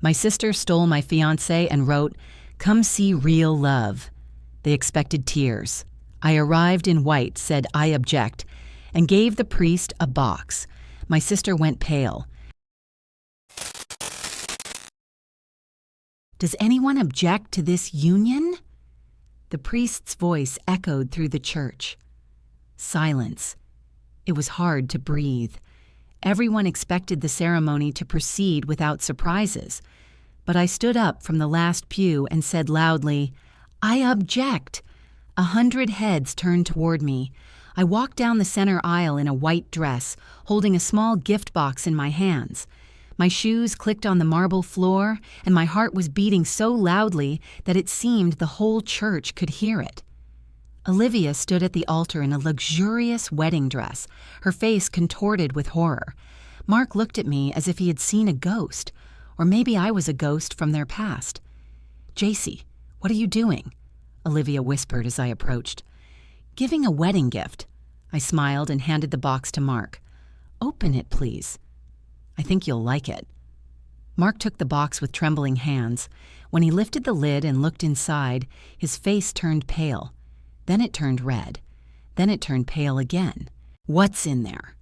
My sister stole my fiancé and wrote, "Come see real love." They expected tears. I arrived in white, said, "I object," and gave the priest a box. My sister went pale. "Does anyone object to this union?" The priest's voice echoed through the church. Silence. It was hard to breathe. Everyone expected the ceremony to proceed without surprises, but I stood up from the last pew and said loudly, "I object." 100 heads turned toward me. I walked down the center aisle in a white dress, holding a small gift box in my hands. My shoes clicked on the marble floor, and my heart was beating so loudly that it seemed the whole church could hear it. Olivia stood at the altar in a luxurious wedding dress, her face contorted with horror. Mark looked at me as if he had seen a ghost, or maybe I was a ghost from their past. "JC, what are you doing?" Olivia whispered as I approached. "Giving a wedding gift." I smiled and handed the box to Mark. "Open it, please. I think you'll like it." Mark took the box with trembling hands. When he lifted the lid and looked inside, his face turned pale. Then it turned red. Then it turned pale again. "What's in there?"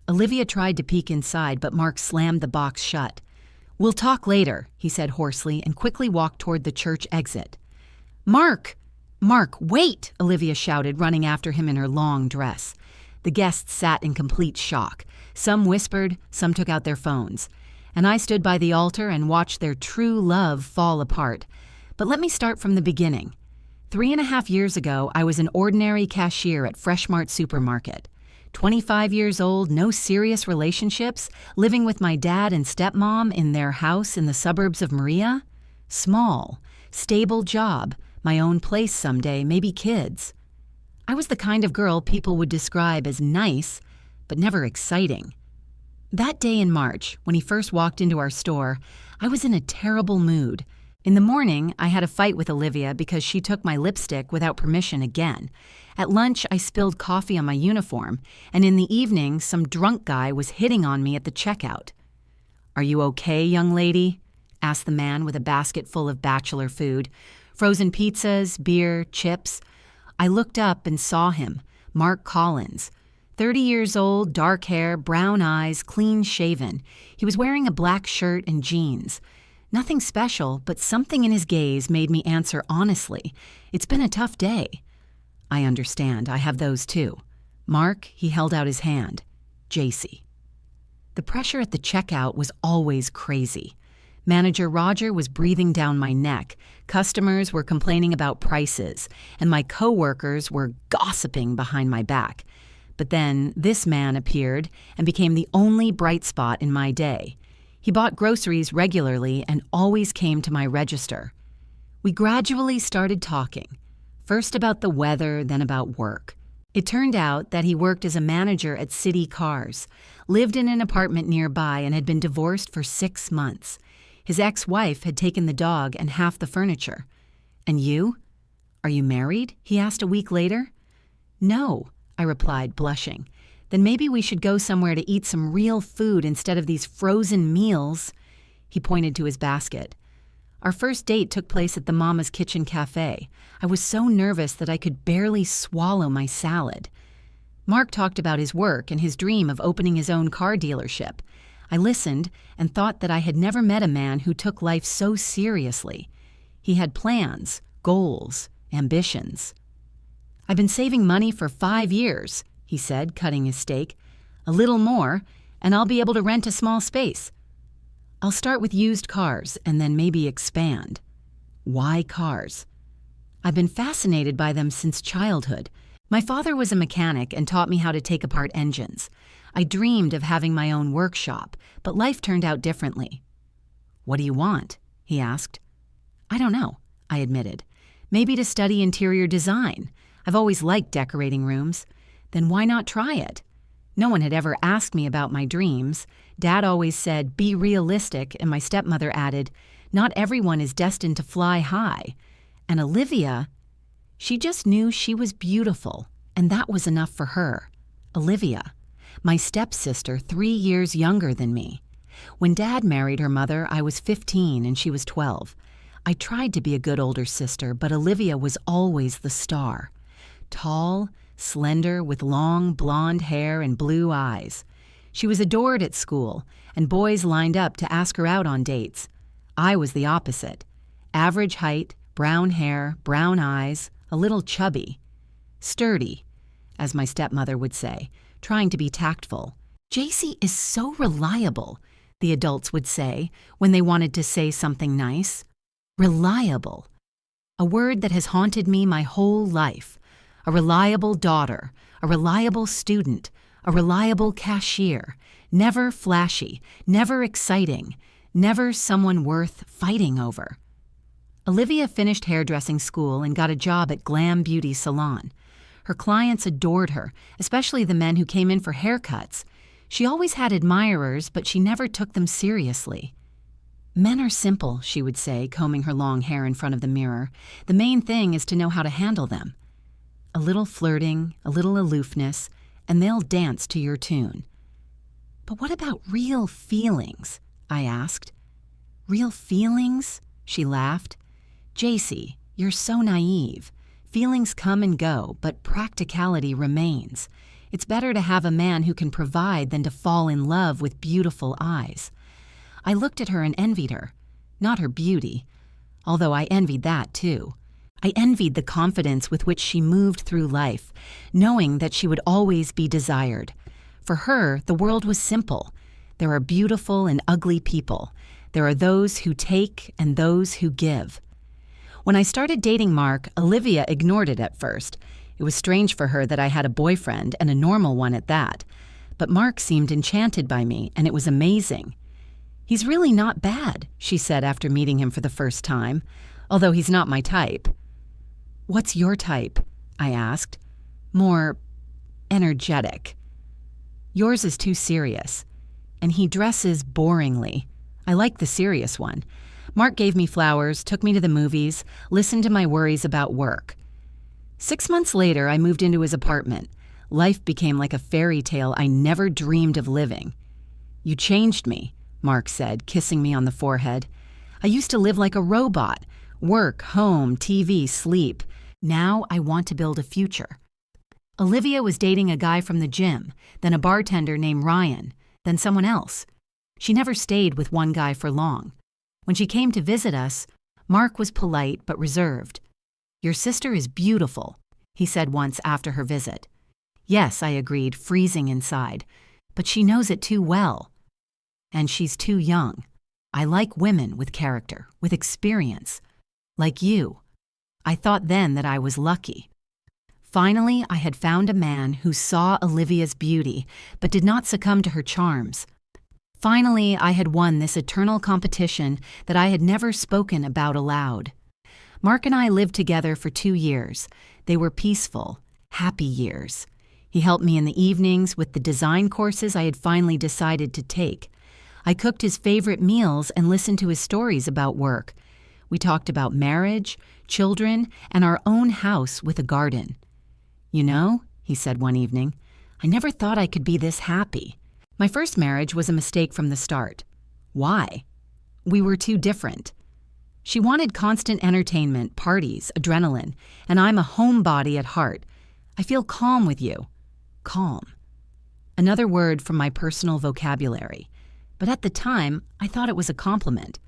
Olivia tried to peek inside, but Mark slammed the box shut. "We'll talk later," he said hoarsely, and quickly walked toward the church exit. "Mark! Mark, wait!" Olivia shouted, running after him in her long dress. The guests sat in complete shock. Some whispered, some took out their phones. And I stood by the altar and watched their true love fall apart. But let me start from the beginning. 3.5 years ago, I was an ordinary cashier at Fresh Mart Supermarket. 25 years old, no serious relationships, living with my dad and stepmom in their house in the suburbs of Maria. Small, stable job, my own place someday, maybe kids. I was the kind of girl people would describe as nice, but never exciting. That day in March, when he first walked into our store, I was in a terrible mood. In the morning, I had a fight with Olivia because she took my lipstick without permission again. At lunch, I spilled coffee on my uniform, and in the evening, some drunk guy was hitting on me at the checkout. "Are you okay, young lady?" asked the man with a basket full of bachelor food. Frozen pizzas, beer, chips. I looked up and saw him, Mark Collins. 30 years old, dark hair, brown eyes, clean-shaven. He was wearing a black shirt and jeans. Nothing special, but something in his gaze made me answer honestly. "It's been a tough day." "I understand. I have those too." "Mark," he held out his hand. "JC." The pressure at the checkout was always crazy. Manager Roger was breathing down my neck, customers were complaining about prices, and my coworkers were gossiping behind my back. But then this man appeared and became the only bright spot in my day. He bought groceries regularly and always came to my register. We gradually started talking, first about the weather, then about work. It turned out that he worked as a manager at City Cars, lived in an apartment nearby, and had been divorced for 6 months. His ex-wife had taken the dog and half the furniture. "And you? Are you married?" he asked a week later. "No," I replied, blushing. "Then maybe we should go somewhere to eat some real food instead of these frozen meals." He pointed to his basket. Our first date took place at the Mama's Kitchen Cafe. I was so nervous that I could barely swallow my salad. Mark talked about his work and his dream of opening his own car dealership. I listened and thought that I had never met a man who took life so seriously. He had plans, goals, ambitions. "I've been saving money for 5 years, he said, cutting his steak. "A little more, and I'll be able to rent a small space. I'll start with used cars and then maybe expand." "Why cars?" "I've been fascinated by them since childhood. My father was a mechanic and taught me how to take apart engines. I dreamed of having my own workshop, but life turned out differently." "What do you want?" he asked. "I don't know," I admitted. "Maybe to study interior design. I've always liked decorating rooms." "Then why not try it?" No one had ever asked me about my dreams. Dad always said, "Be realistic," and my stepmother added, "Not everyone is destined to fly high." And Olivia, she just knew she was beautiful, and that was enough for her. Olivia, my stepsister, 3 years younger than me. When Dad married her mother, I was 15 and she was 12. I tried to be a good older sister, but Olivia was always the star. Tall, slender, with long blonde hair and blue eyes. She was adored at school, and boys lined up to ask her out on dates. I was the opposite. Average height, brown hair, brown eyes, a little chubby. Sturdy, as my stepmother would say, trying to be tactful. "JC is so reliable," the adults would say when they wanted to say something nice. Reliable. A word that has haunted me my whole life. A reliable daughter, a reliable student, a reliable cashier. Never flashy, never exciting, never someone worth fighting over. Olivia finished hairdressing school and got a job at Glam Beauty Salon. Her clients adored her, especially the men who came in for haircuts. She always had admirers, but she never took them seriously. "Men are simple," she would say, combing her long hair in front of the mirror. "The main thing is to know how to handle them. A little flirting, a little aloofness, and they'll dance to your tune." "But what about real feelings?" I asked. "Real feelings?" she laughed. "JC, you're so naive. Feelings come and go, but practicality remains. It's better to have a man who can provide than to fall in love with beautiful eyes." I looked at her and envied her. Not her beauty, although I envied that too. I envied the confidence with which she moved through life, knowing that she would always be desired. For her, the world was simple. There are beautiful and ugly people. There are those who take and those who give. When I started dating Mark, Olivia ignored it at first. It was strange for her that I had a boyfriend, and a normal one at that. But Mark seemed enchanted by me, and it was amazing. "He's really not bad," she said after meeting him for the first time, "although he's not my type." "What's your type?" I asked. "More energetic." "Yours is too serious. And he dresses boringly. I like the serious one." Mark gave me flowers, took me to the movies, listened to my worries about work. 6 months later, I moved into his apartment. Life became like a fairy tale I never dreamed of living. "You changed me," Mark said, kissing me on the forehead. "I used to live like a robot. Work, home, TV, sleep. Now I want to build a future." Olivia was dating a guy from the gym, then a bartender named Ryan, then someone else. She never stayed with one guy for long. When she came to visit us, Mark was polite but reserved. "Your sister is beautiful," he said once after her visit. "Yes," I agreed, freezing inside. "But she knows it too well. And she's too young. I like women with character, with experience. Like you." I thought then that I was lucky. Finally, I had found a man who saw Olivia's beauty, but did not succumb to her charms. Finally, I had won this eternal competition that I had never spoken about aloud. Mark and I lived together for 2 years. They were peaceful, happy years. He helped me in the evenings with the design courses I had finally decided to take. I cooked his favorite meals and listened to his stories about work. We talked about marriage, children, and our own house with a garden. "You know," he said one evening, "I never thought I could be this happy. My first marriage was a mistake from the start." "Why?" "We were too different. She wanted constant entertainment, parties, adrenaline, and I'm a homebody at heart. I feel calm with you." Calm. Another word from my personal vocabulary. But at the time, I thought it was a compliment.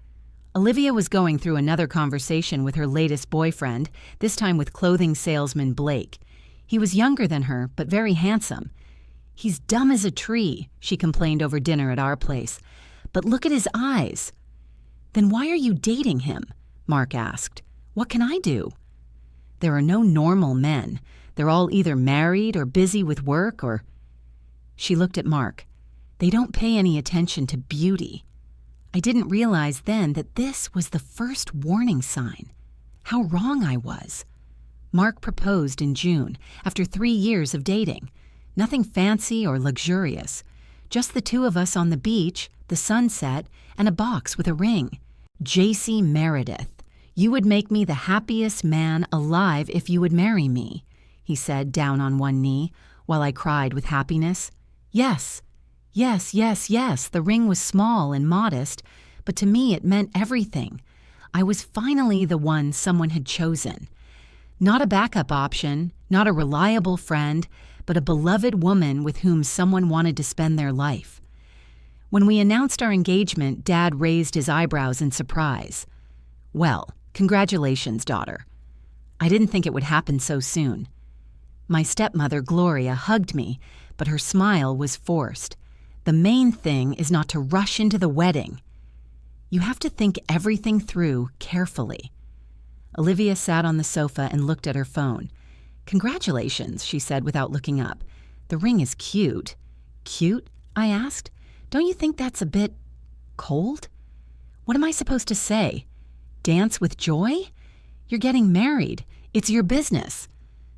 Olivia was going through another conversation with her latest boyfriend, this time with clothing salesman Blake. He was younger than her, but very handsome. "He's dumb as a tree," she complained over dinner at our place. "But look at his eyes." "Then why are you dating him?" Mark asked. "What can I do?" "There are no normal men. They're all either married or busy with work or—" She looked at Mark. "They don't pay any attention to beauty." I didn't realize then that this was the first warning sign. How wrong I was. Mark proposed in June, after 3 years of dating. Nothing fancy or luxurious. Just the two of us on the beach, the sunset, and a box with a ring. "JC Meredith, you would make me the happiest man alive if you would marry me," he said down on one knee, while I cried with happiness. "Yes, Yes, yes, yes, the ring was small and modest, but to me it meant everything. I was finally the one someone had chosen. Not a backup option, not a reliable friend, but a beloved woman with whom someone wanted to spend their life. When we announced our engagement, Dad raised his eyebrows in surprise. Well, congratulations, daughter. I didn't think it would happen so soon. My stepmother, Gloria, hugged me, but her smile was forced. The main thing is not to rush into the wedding. You have to think everything through carefully. Olivia sat on the sofa and looked at her phone. Congratulations, she said without looking up. The ring is cute. Cute? I asked. Don't you think that's a bit cold? What am I supposed to say? Dance with joy? You're getting married. It's your business.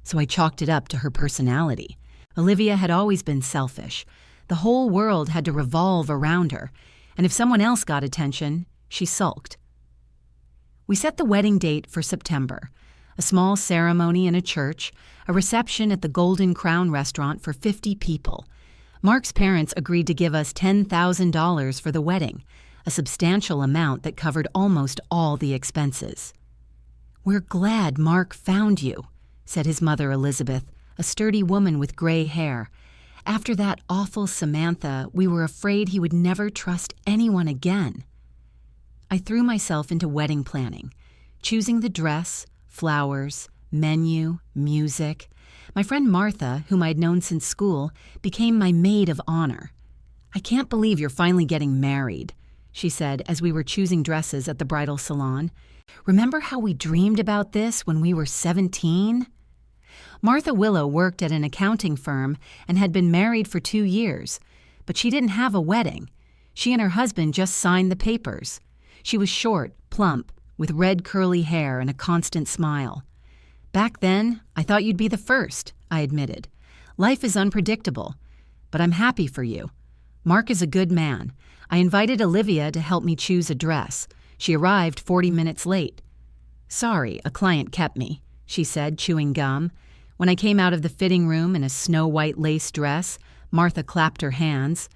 So I chalked it up to her personality. Olivia had always been selfish. The whole world had to revolve around her, and if someone else got attention, she sulked. We set the wedding date for September, a small ceremony in a church, a reception at the Golden Crown restaurant for 50 people. Mark's parents agreed to give us $10,000 for the wedding, a substantial amount that covered almost all the expenses. We're glad Mark found you, said his mother Elizabeth, a sturdy woman with gray hair. After that awful Samantha, we were afraid he would never trust anyone again. I threw myself into wedding planning, choosing the dress, flowers, menu, music. My friend Martha, whom I'd known since school, became my maid of honor. I can't believe you're finally getting married, she said as we were choosing dresses at the bridal salon. Remember how we dreamed about this when we were 17? Martha Willow worked at an accounting firm and had been married for 2 years, but she didn't have a wedding. She and her husband just signed the papers. She was short, plump, with red curly hair and a constant smile. Back then, I thought you'd be the first, I admitted. Life is unpredictable, but I'm happy for you. Mark is a good man. I invited Olivia to help me choose a dress. She arrived 40 minutes late. Sorry, a client kept me, she said, chewing gum. When I came out of the fitting room in a snow-white lace dress, Martha clapped her hands.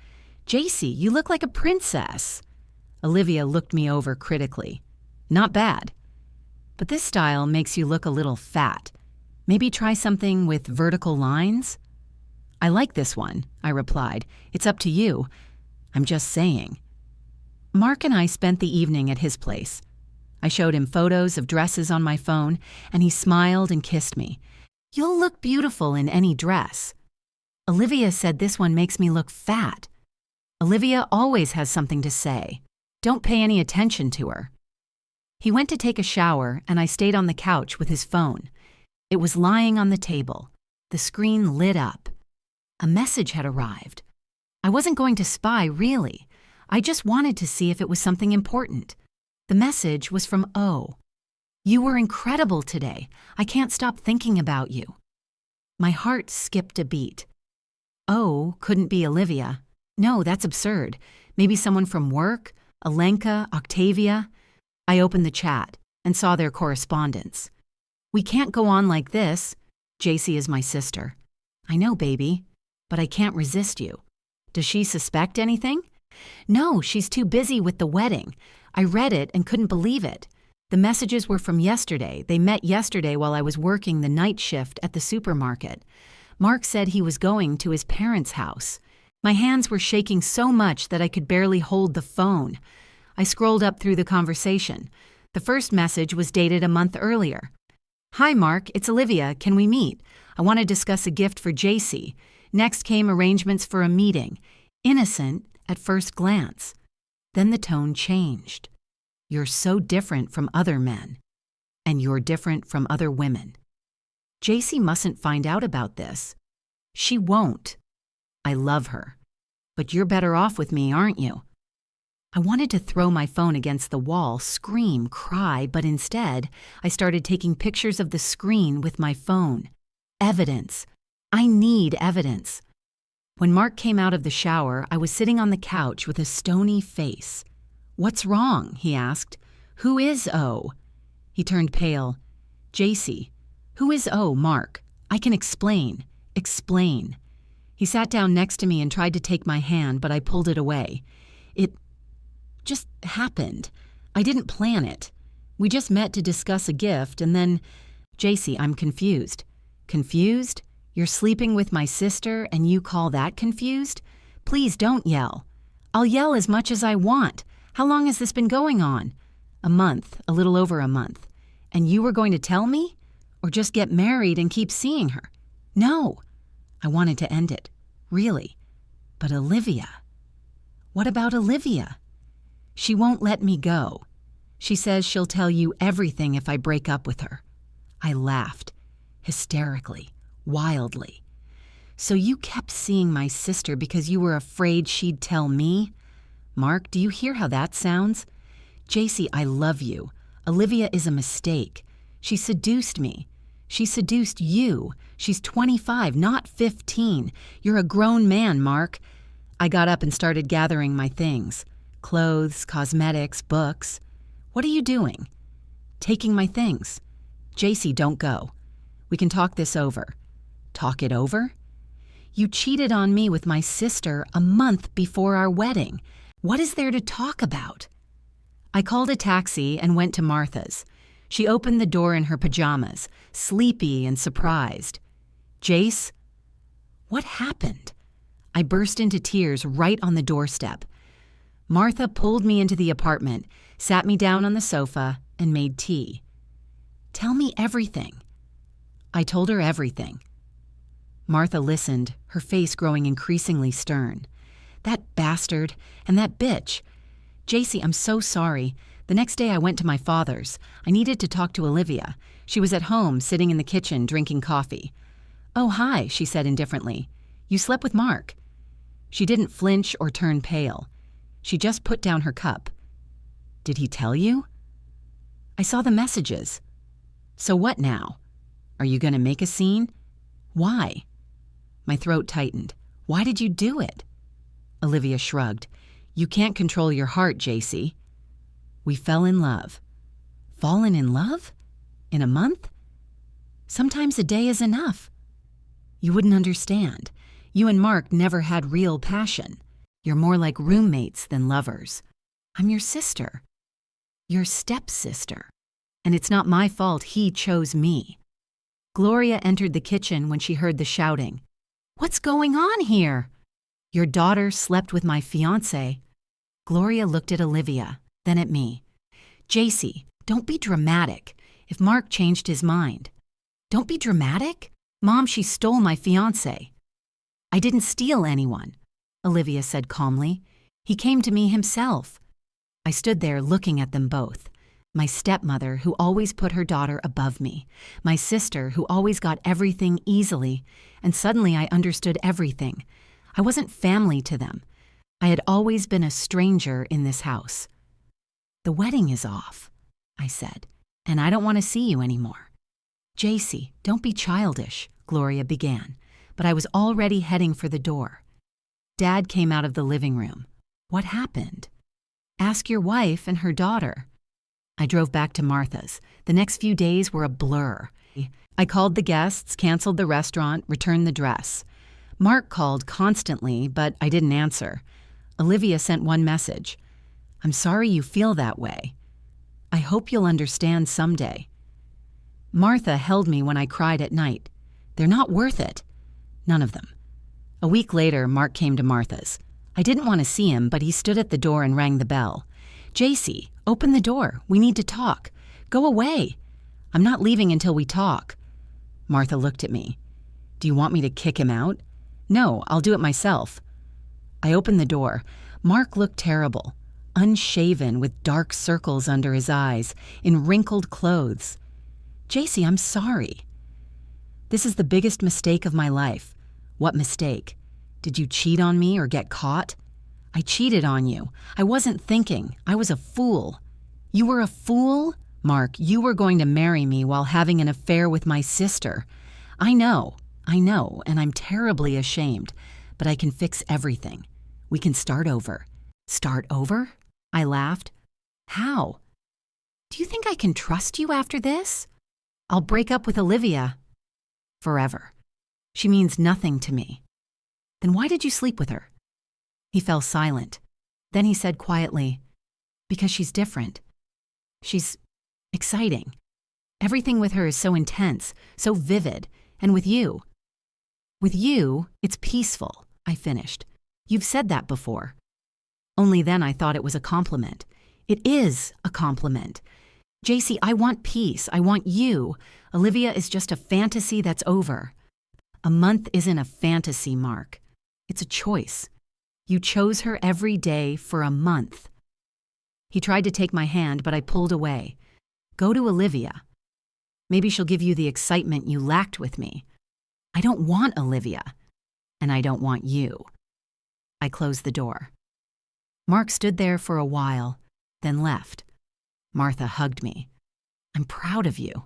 JC, you look like a princess. Olivia looked me over critically. Not bad. But this style makes you look a little fat. Maybe try something with vertical lines? I like this one, I replied. It's up to you. I'm just saying. Mark and I spent the evening at his place. I showed him photos of dresses on my phone, and he smiled and kissed me. You'll look beautiful in any dress. Olivia said this one makes me look fat. Olivia always has something to say. Don't pay any attention to her. He went to take a shower, and I stayed on the couch with his phone. It was lying on the table. The screen lit up. A message had arrived. I wasn't going to spy, really. I just wanted to see if it was something important. The message was from O. You were incredible today. I can't stop thinking about you. My heart skipped a beat. O couldn't be Olivia. No, that's absurd. Maybe someone from work? Alenka, Octavia? I opened the chat and saw their correspondence. We can't go on like this. JC is my sister. I know, baby, but I can't resist you. Does she suspect anything? No, she's too busy with the wedding. I read it and couldn't believe it. The messages were from yesterday. They met yesterday while I was working the night shift at the supermarket. Mark said he was going to his parents' house. My hands were shaking so much that I could barely hold the phone. I scrolled up through the conversation. The first message was dated a month earlier. Hi, Mark, it's Olivia. Can we meet? I want to discuss a gift for JC. Next came arrangements for a meeting. Innocent at first glance. Then the tone changed. You're so different from other men. And you're different from other women. JC mustn't find out about this. She won't. I love her. But you're better off with me, aren't you? I wanted to throw my phone against the wall, scream, cry, but instead, I started taking pictures of the screen with my phone. Evidence. I need evidence. When Mark came out of the shower, I was sitting on the couch with a stony face. What's wrong? He asked. Who is O? He turned pale. JC. Who is O, Mark? I can explain. Explain. He sat down next to me and tried to take my hand, but I pulled it away. It just happened. I didn't plan it. We just met to discuss a gift, and then, JC, I'm confused. Confused? You're sleeping with my sister and you call that confused? Please don't yell. I'll yell as much as I want. How long has this been going on? A month, a little over a month. And you were going to tell me? Or just get married and keep seeing her? No. I wanted to end it. Really. But Olivia. What about Olivia? She won't let me go. She says she'll tell you everything if I break up with her. I laughed, hysterically, wildly. So you kept seeing my sister because you were afraid she'd tell me? Mark, do you hear how that sounds? JC, I love you. Olivia is a mistake. She seduced me. She seduced you. She's 25, not 15. You're a grown man, Mark. I got up and started gathering my things. Clothes, cosmetics, books. What are you doing? Taking my things. JC, don't go. We can talk this over. Talk it over? You cheated on me with my sister a month before our wedding. What is there to talk about? I called a taxi and went to Martha's. She opened the door in her pajamas, sleepy and surprised. Jace? What happened? I burst into tears right on the doorstep. Martha pulled me into the apartment, sat me down on the sofa, and made tea. Tell me everything. I told her everything. Martha listened, her face growing increasingly stern. That bastard and that bitch. JC, I'm so sorry. The next day I went to my father's. I needed to talk to Olivia. She was at home, sitting in the kitchen, drinking coffee. Oh, hi, she said indifferently. You slept with Mark. She didn't flinch or turn pale. She just put down her cup. Did he tell you? I saw the messages. So what now? Are you going to make a scene? Why? My throat tightened. Why did you do it? Olivia shrugged. You can't control your heart, JC. We fell in love. Fallen in love? In a month? Sometimes a day is enough. You wouldn't understand. You and Mark never had real passion. You're more like roommates than lovers. I'm your sister. Your stepsister. And it's not my fault he chose me. Gloria entered the kitchen when she heard the shouting. What's going on here? Your daughter slept with my fiancé. Gloria looked at Olivia, then at me. JC, don't be dramatic. If Mark changed his mind. Don't be dramatic? Mom, she stole my fiancé. I didn't steal anyone, Olivia said calmly. He came to me himself. I stood there looking at them both. My stepmother, who always put her daughter above me. My sister, who always got everything easily. And suddenly I understood everything. I wasn't family to them. I had always been a stranger in this house. The wedding is off, I said, and I don't want to see you anymore. JC, don't be childish, Gloria began, but I was already heading for the door. Dad came out of the living room. What happened? Ask your wife and her daughter. I drove back to Martha's. The next few days were a blur. I called the guests, canceled the restaurant, returned the dress. Mark called constantly, but I didn't answer. Olivia sent one message. I'm sorry you feel that way. I hope you'll understand someday. Martha held me when I cried at night. They're not worth it. None of them. A week later, Mark came to Martha's. I didn't want to see him, but he stood at the door and rang the bell. JC, open the door. We need to talk. Go away. I'm not leaving until we talk. Martha looked at me. Do you want me to kick him out? No, I'll do it myself. I opened the door. Mark looked terrible. Unshaven with dark circles under his eyes, in wrinkled clothes. JC, I'm sorry. This is the biggest mistake of my life. What mistake? Did you cheat on me or get caught? I cheated on you. I wasn't thinking. I was a fool. You were a fool? Mark, you were going to marry me while having an affair with my sister. I know, and I'm terribly ashamed, but I can fix everything. We can start over. Start over? I laughed. How? Do you think I can trust you after this? I'll break up with Olivia. Forever. She means nothing to me. "Then why did you sleep with her?" He fell silent. Then he said quietly, "Because she's different. She's exciting. Everything with her is so intense, so vivid. And with you, it's peaceful," I finished. "You've said that before." Only then I thought it was a compliment. It is a compliment. JC, I want peace. I want you. Olivia is just a fantasy that's over. A month isn't a fantasy, Mark. It's a choice. You chose her every day for a month. He tried to take my hand, but I pulled away. Go to Olivia. Maybe she'll give you the excitement you lacked with me. I don't want Olivia, and I don't want you. I closed the door. Mark stood there for a while, then left. Martha hugged me. I'm proud of you.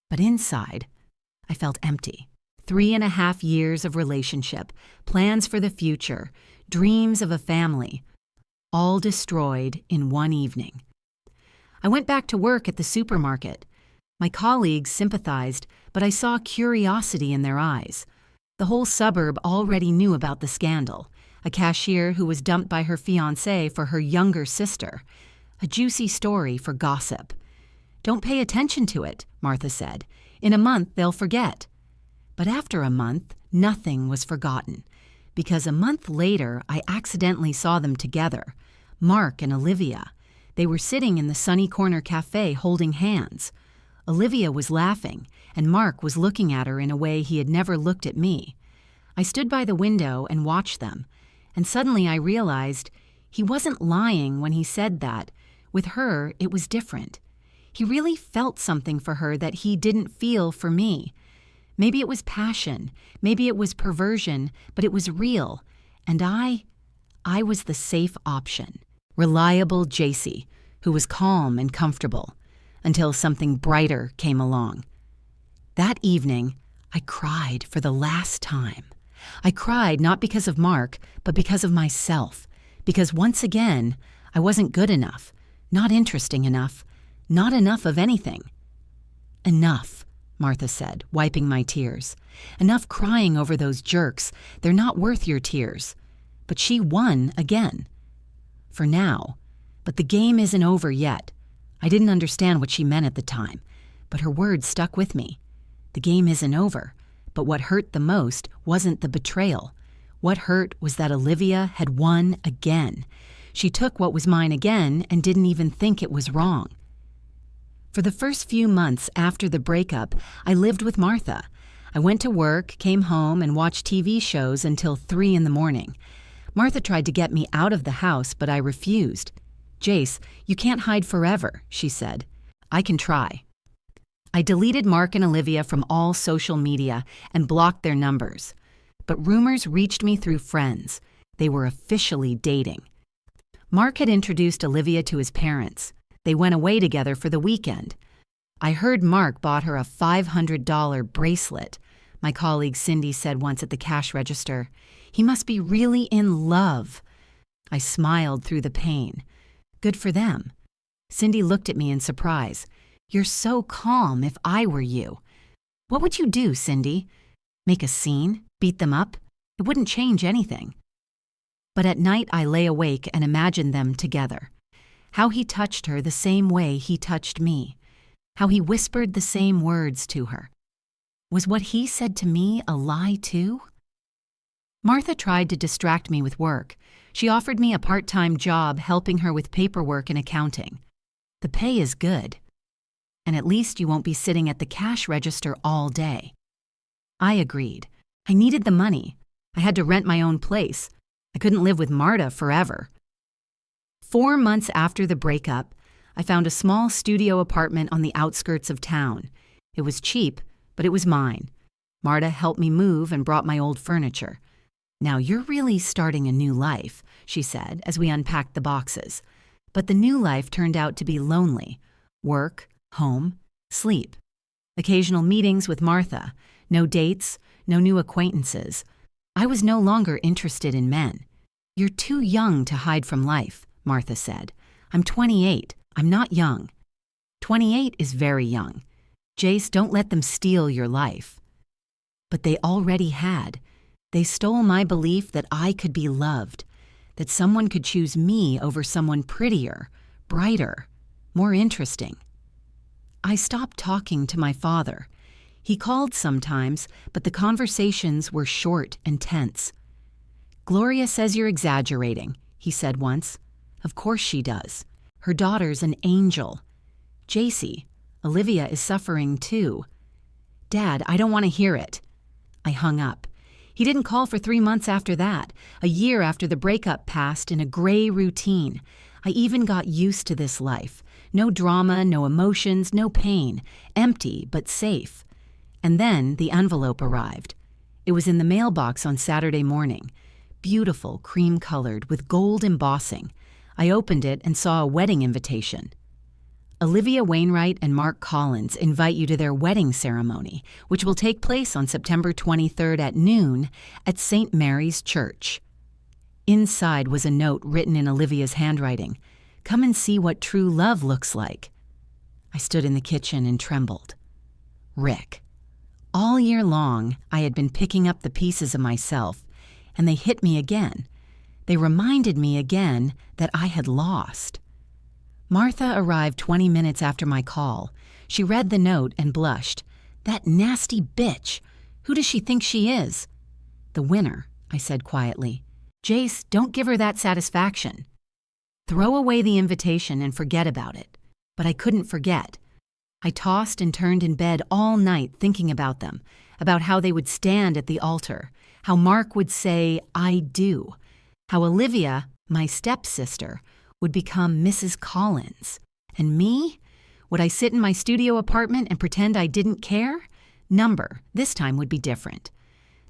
But inside, I felt empty. 3.5 years of relationship, plans for the future, dreams of a family, all destroyed in one evening. I went back to work at the supermarket. My colleagues sympathized, but I saw curiosity in their eyes. The whole suburb already knew about the scandal. A cashier who was dumped by her fiancé for her younger sister. A juicy story for gossip. Don't pay attention to it, Martha said. In a month, they'll forget. But after a month, nothing was forgotten. Because a month later, I accidentally saw them together. Mark and Olivia. They were sitting in the Sunny Corner Cafe holding hands. Olivia was laughing, and Mark was looking at her in a way he had never looked at me. I stood by the window and watched them, and suddenly I realized he wasn't lying when he said that. With her, it was different. He really felt something for her that he didn't feel for me. Maybe it was passion, maybe it was perversion, but it was real, and I was the safe option. Reliable JC, who was calm and comfortable, until something brighter came along. That evening, I cried for the last time. I cried not because of Mark, but because of myself. Because once again, I wasn't good enough, not interesting enough, not enough of anything. Enough, Martha said, wiping my tears. Enough crying over those jerks. They're not worth your tears. But she won again. For now. But the game isn't over yet. I didn't understand what she meant at the time, but her words stuck with me. The game isn't over, but what hurt the most wasn't the betrayal. What hurt was that Olivia had won again. She took what was mine again and didn't even think it was wrong. For the first few months after the breakup, I lived with Martha. I went to work, came home, and watched TV shows until 3 in the morning. Martha tried to get me out of the house, but I refused. Jace, you can't hide forever, she said. I can try. I deleted Mark and Olivia from all social media and blocked their numbers. But rumors reached me through friends. They were officially dating. Mark had introduced Olivia to his parents. They went away together for the weekend. I heard Mark bought her a $500 bracelet. My colleague Cindy said once at the cash register. He must be really in love. I smiled through the pain. Good for them. Cindy looked at me in surprise. You're so calm if I were you. What would you do, Cindy? Make a scene? Beat them up? It wouldn't change anything. But at night I lay awake and imagined them together. How he touched her the same way he touched me. How he whispered the same words to her. Was what he said to me a lie too? Martha tried to distract me with work. She offered me a part-time job helping her with paperwork and accounting. The pay is good. And at least you won't be sitting at the cash register all day. I agreed. I needed the money. I had to rent my own place. I couldn't live with Marta forever. 4 months after the breakup, I found a small studio apartment on the outskirts of town. It was cheap, but it was mine. Marta helped me move and brought my old furniture. Now you're really starting a new life, she said as we unpacked the boxes. But the new life turned out to be lonely. Work, home, sleep. Occasional meetings with Martha. No dates, no new acquaintances. I was no longer interested in men. You're too young to hide from life, Martha said. I'm 28. I'm not young. 28 is very young. Jace, don't let them steal your life. But they already had. They stole my belief that I could be loved, that someone could choose me over someone prettier, brighter, more interesting. I stopped talking to my father. He called sometimes, but the conversations were short and tense. "Gloria says you're exaggerating," he said once. "Of course she does. Her daughter's an angel. JC, Olivia is suffering too." "Dad, I don't want to hear it." I hung up. He didn't call for 3 months after that, a year after the breakup passed in a gray routine. I even got used to this life. No drama, no emotions, no pain. Empty, but safe. And then the envelope arrived. It was in the mailbox on Saturday morning. Beautiful, cream-colored, with gold embossing. I opened it and saw a wedding invitation. "Olivia Wainwright and Mark Collins invite you to their wedding ceremony, which will take place on September 23rd at noon at St. Mary's Church." Inside was a note written in Olivia's handwriting. "Come and see what true love looks like." I stood in the kitchen and trembled. Rick. All year long, I had been picking up the pieces of myself, and they hit me again. They reminded me again that I had lost. Martha arrived 20 minutes after my call. She read the note and blushed. "That nasty bitch! Who does she think she is?" "The winner," I said quietly. "Jace, don't give her that satisfaction. Throw away the invitation and forget about it." But I couldn't forget. I tossed and turned in bed all night thinking about them, about how they would stand at the altar, how Mark would say, "I do," how Olivia, my stepsister, would become Mrs. Collins. And me? Would I sit in my studio apartment and pretend I didn't care? This time would be different.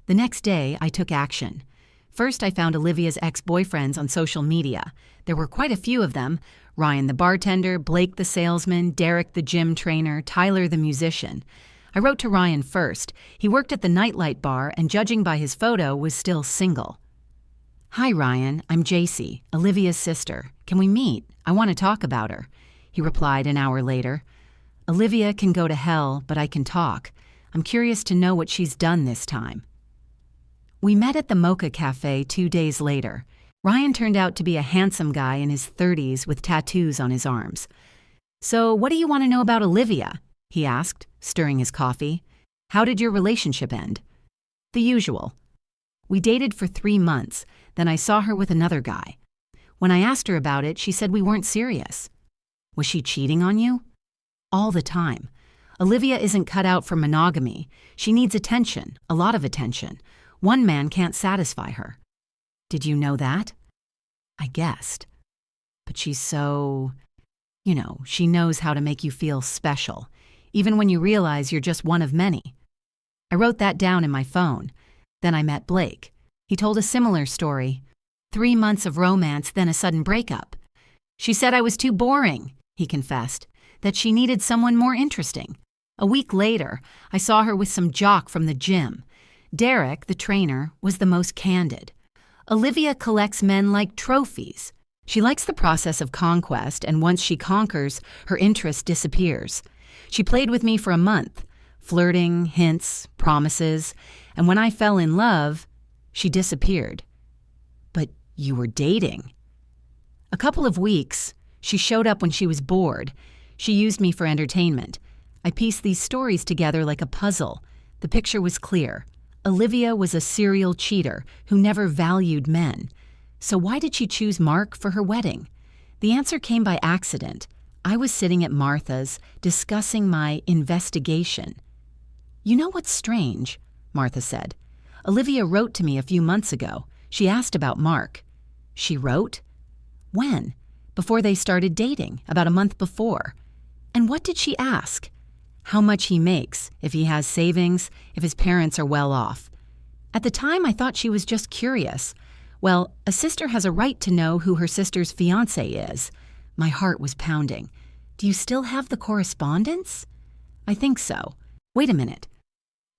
The next day, I took action. First, I found Olivia's ex-boyfriends on social media. There were quite a few of them: Ryan the bartender, Blake the salesman, Derek the gym trainer, Tyler the musician. I wrote to Ryan first. He worked at the Nightlight bar and, judging by his photo, was still single. "Hi, Ryan. I'm JC, Olivia's sister. Can we meet? I want to talk about her." He replied an hour later. "Olivia can go to hell, but I can talk. I'm curious to know what she's done this time." We met at the Mocha Cafe 2 days later. Ryan turned out to be a handsome guy in his 30s with tattoos on his arms. "So what do you want to know about Olivia?" he asked, stirring his coffee. "How did your relationship end?" "The usual. We dated for 3 months, then I saw her with another guy. When I asked her about it, she said we weren't serious." "Was she cheating on you?" "All the time. Olivia isn't cut out for monogamy. She needs attention, a lot of attention. One man can't satisfy her." "Did you know that?" I guessed. "But she's so, she knows how to make you feel special, even when you realize you're just one of many." I wrote that down in my phone. Then I met Blake. He told a similar story. 3 months of romance, then a sudden breakup. "She said I was too boring," he confessed, "that she needed someone more interesting. A week later, I saw her with some jock from the gym. Derek, the trainer, was the most candid. Olivia collects men like trophies. She likes the process of conquest, and once she conquers, her interest disappears. She played with me for a month, flirting, hints, promises, and when I fell in love, she disappeared." "But you were dating." "A couple of weeks. She showed up when she was bored. She used me for entertainment. I pieced these stories together like a puzzle. The picture was clear. Olivia was a serial cheater who never valued men. So why did she choose Mark for her wedding? The answer came by accident. I was sitting at Martha's discussing my investigation. "You know what's strange?" Martha said. "Olivia wrote to me a few months ago. She asked about Mark." "She wrote? When?" "Before they started dating, about a month before." "And what did she ask?" "How much he makes, if he has savings, if his parents are well off." At the time, I thought she was just curious. Well, a sister has a right to know who her sister's fiancé is. My heart was pounding. "Do you still have the correspondence?" "I think so. Wait a minute."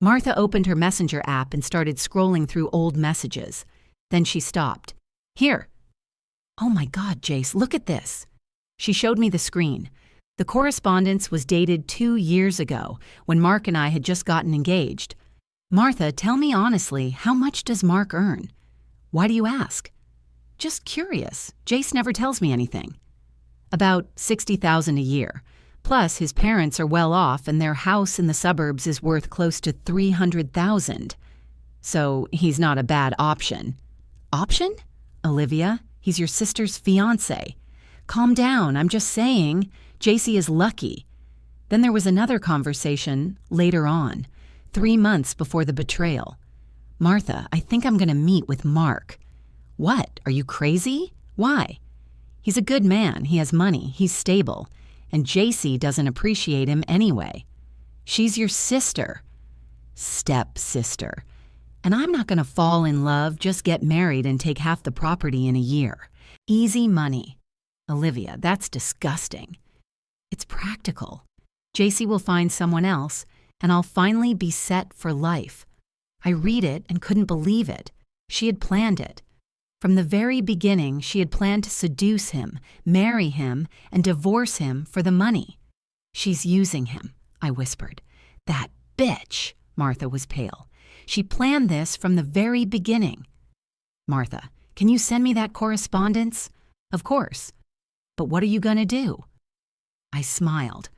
Martha opened her messenger app and started scrolling through old messages. Then she stopped. "Here." "Oh my God, Jace, look at this." She showed me the screen. The correspondence was dated 2 years ago, when Mark and I had just gotten engaged. Martha, tell me honestly, how much does Mark earn? Why do you ask? Just curious. Jace never tells me anything. About $60,000 a year. Plus, his parents are well off and their house in the suburbs is worth close to $300,000. So he's not a bad option. Option? Olivia, he's your sister's fiancé. Calm down, I'm just saying. JC is lucky. Then there was another conversation later on, 3 months before the betrayal. Martha, I think I'm going to meet with Mark. What? Are you crazy? Why? He's a good man. He has money. He's stable. And JC doesn't appreciate him anyway. She's your sister. Step-sister. And I'm not going to fall in love, just get married and take half the property in a year. Easy money. Olivia, that's disgusting. It's practical. JC will find someone else, and I'll finally be set for life. I read it and couldn't believe it. She had planned it. From the very beginning, she had planned to seduce him, marry him, and divorce him for the money. She's using him, I whispered. That bitch, Martha was pale. She planned this from the very beginning. Martha, can you send me that correspondence? Of course. But what are you going to do? I smiled.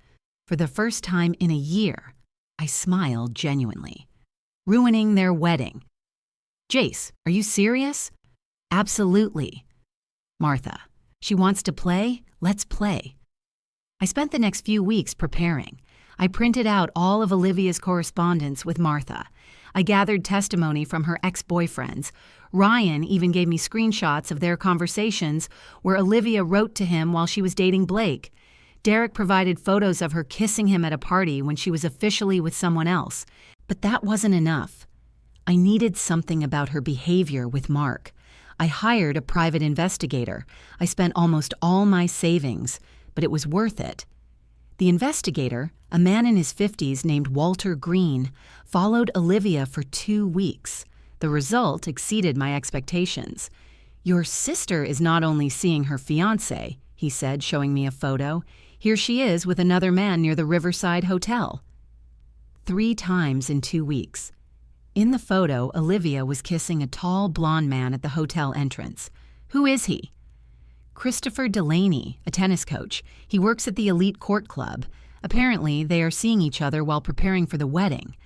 For the first time in a year, I smiled genuinely. Ruining their wedding. Jace, are you serious? Absolutely. Martha, she wants to play? Let's play. I spent the next few weeks preparing. I printed out all of Olivia's correspondence with Martha. I gathered testimony from her ex-boyfriends. Ryan even gave me screenshots of their conversations where Olivia wrote to him while she was dating Blake. Derek provided photos of her kissing him at a party when she was officially with someone else. But that wasn't enough. I needed something about her behavior with Mark. I hired a private investigator. I spent almost all my savings, but it was worth it. The investigator, a man in his 50s named Walter Green, followed Olivia for 2 weeks. The result exceeded my expectations. Your sister is not only seeing her fiancé, he said, showing me a photo. Here she is with another man near the Riverside Hotel. 3 times in 2 weeks. In the photo, Olivia was kissing a tall blonde man at the hotel entrance. Who is he? Christopher Delaney, a tennis coach. He works at the Elite Court Club. Apparently, they are seeing each other while preparing for the wedding.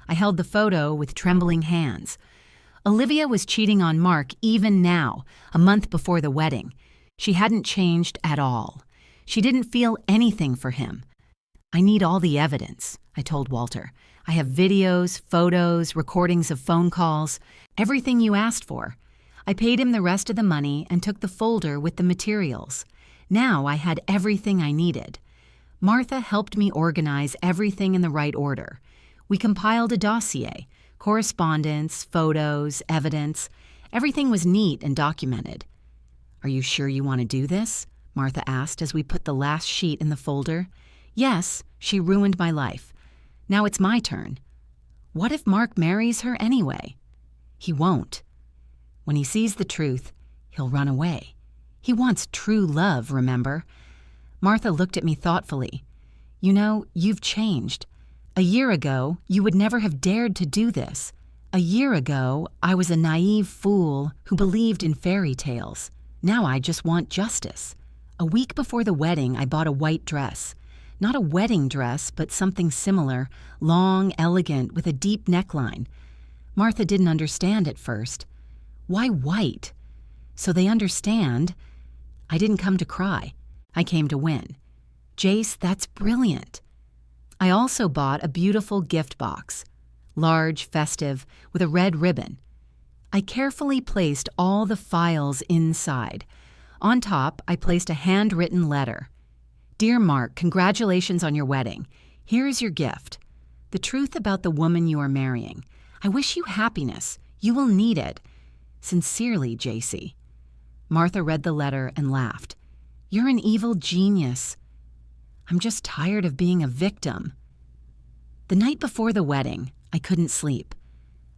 I held the photo with trembling hands. Olivia was cheating on Mark even now, a month before the wedding. She hadn't changed at all. She didn't feel anything for him. I need all the evidence, I told Walter. I have videos, photos, recordings of phone calls, everything you asked for. I paid him the rest of the money and took the folder with the materials. Now I had everything I needed. Martha helped me organize everything in the right order. We compiled a dossier, correspondence, photos, evidence. Everything was neat and documented. Are you sure you want to do this? Martha asked as we put the last sheet in the folder. Yes, she ruined my life. Now it's my turn. What if Mark marries her anyway? He won't. When he sees the truth, he'll run away. He wants true love, remember? Martha looked at me thoughtfully. You know, you've changed. A year ago, you would never have dared to do this. A year ago, I was a naive fool who believed in fairy tales. Now I just want justice. A week before the wedding, I bought a white dress. Not a wedding dress, but something similar, long, elegant, with a deep neckline. Martha didn't understand at first. Why white? So they understand. I didn't come to cry. I came to win. Jace, that's brilliant. I also bought a beautiful gift box, large, festive, with a red ribbon. I carefully placed all the files inside. On top, I placed a handwritten letter. Dear Mark, congratulations on your wedding. Here is your gift. The truth about the woman you are marrying. I wish you happiness. You will need it. Sincerely, JC. Martha read the letter and laughed. You're an evil genius. I'm just tired of being a victim. The night before the wedding, I couldn't sleep.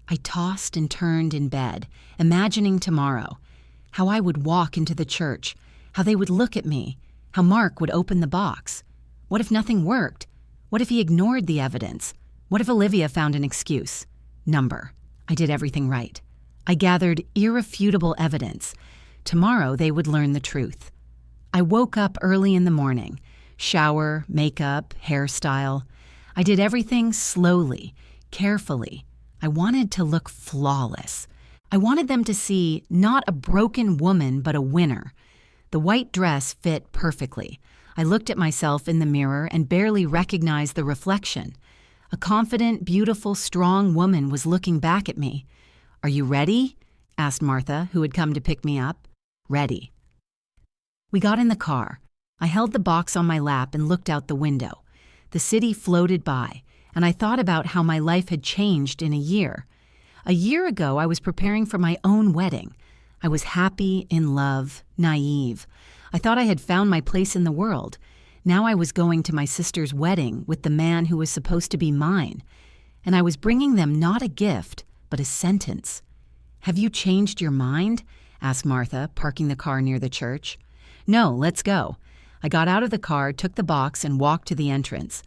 I tossed and turned in bed, imagining tomorrow, how I would walk into the church, how they would look at me, how Mark would open the box. What if nothing worked? What if he ignored the evidence? What if Olivia found an excuse? Number. I did everything right. I gathered irrefutable evidence. Tomorrow they would learn the truth. I woke up early in the morning. Shower, makeup, hairstyle. I did everything slowly, carefully. I wanted to look flawless. I wanted them to see not a broken woman, but a winner. The white dress fit perfectly. I looked at myself in the mirror and barely recognized the reflection. A confident, beautiful, strong woman was looking back at me. "Are you ready?" asked Martha, who had come to pick me up. "Ready." We got in the car. I held the box on my lap and looked out the window. The city floated by, and I thought about how my life had changed in a year. A year ago, I was preparing for my own wedding. I was happy, in love, naive. I thought I had found my place in the world. Now I was going to my sister's wedding with the man who was supposed to be mine. And I was bringing them not a gift, but a sentence. "Have you changed your mind?" asked Martha, parking the car near the church. "No, let's go." I got out of the car, took the box, and walked to the entrance.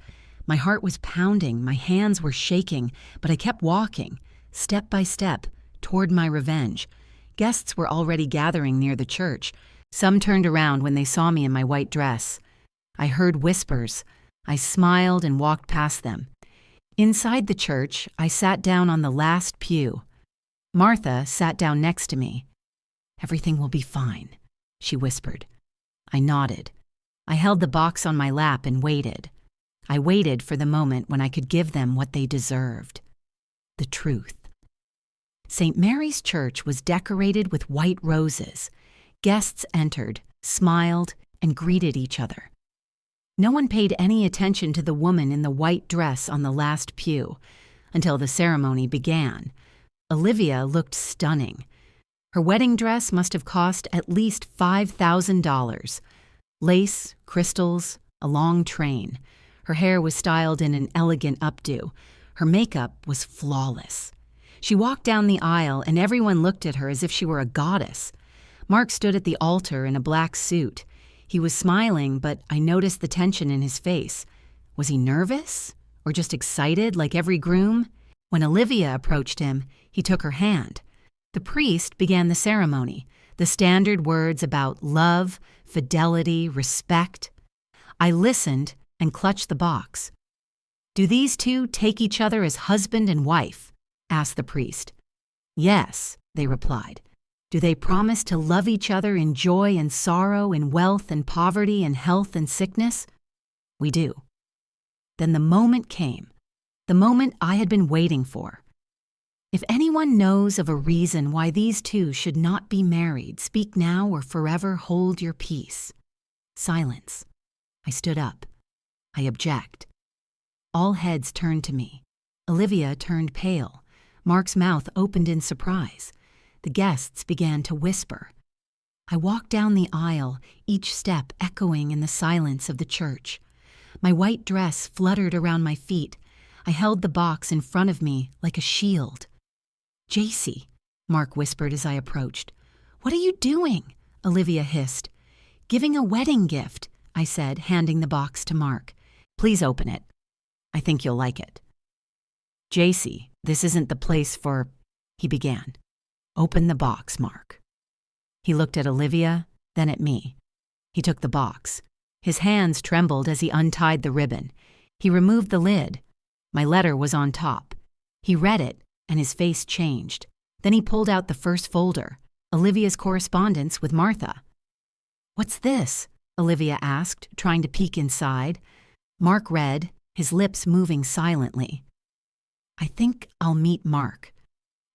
My heart was pounding, my hands were shaking, but I kept walking, step by step, toward my revenge. Guests were already gathering near the church. Some turned around when they saw me in my white dress. I heard whispers. I smiled and walked past them. Inside the church, I sat down on the last pew. Martha sat down next to me. "Everything will be fine," she whispered. I nodded. I held the box on my lap and waited. I waited for the moment when I could give them what they deserved. The truth. St. Mary's Church was decorated with white roses. Guests entered, smiled, and greeted each other. No one paid any attention to the woman in the white dress on the last pew until the ceremony began. Olivia looked stunning. Her wedding dress must have cost at least $5,000. Lace, crystals, a long train. Her hair was styled in an elegant updo. Her makeup was flawless. She walked down the aisle and everyone looked at her as if she were a goddess. Mark stood at the altar in a black suit. He was smiling, but I noticed the tension in his face. Was he nervous? Or just excited like every groom? When Olivia approached him, he took her hand. The priest began the ceremony, the standard words about love, fidelity, respect. I listened and clutched the box. "Do these two take each other as husband and wife?" asked the priest. "Yes," they replied. "Do they promise to love each other in joy and sorrow, in wealth and poverty, in health and sickness?" "We do." Then the moment came, the moment I had been waiting for. If anyone knows of a reason why these two should not be married, speak now or forever hold your peace. Silence. I stood up. I object. All heads turned to me. Olivia turned pale. Mark's mouth opened in surprise. The guests began to whisper. I walked down the aisle, each step echoing in the silence of the church. My white dress fluttered around my feet. I held the box in front of me like a shield. "JC," Mark whispered as I approached. "What are you doing?" Olivia hissed. "Giving a wedding gift," I said, handing the box to Mark. "Please open it. I think you'll like it." "JC, this isn't the place for—" he began. "Open the box, Mark." He looked at Olivia, then at me. He took the box. His hands trembled as he untied the ribbon. He removed the lid. My letter was on top. He read it, and his face changed. Then he pulled out the first folder, Olivia's correspondence with Martha. "What's this?" Olivia asked, trying to peek inside. Mark read, his lips moving silently. "I think I'll meet Mark.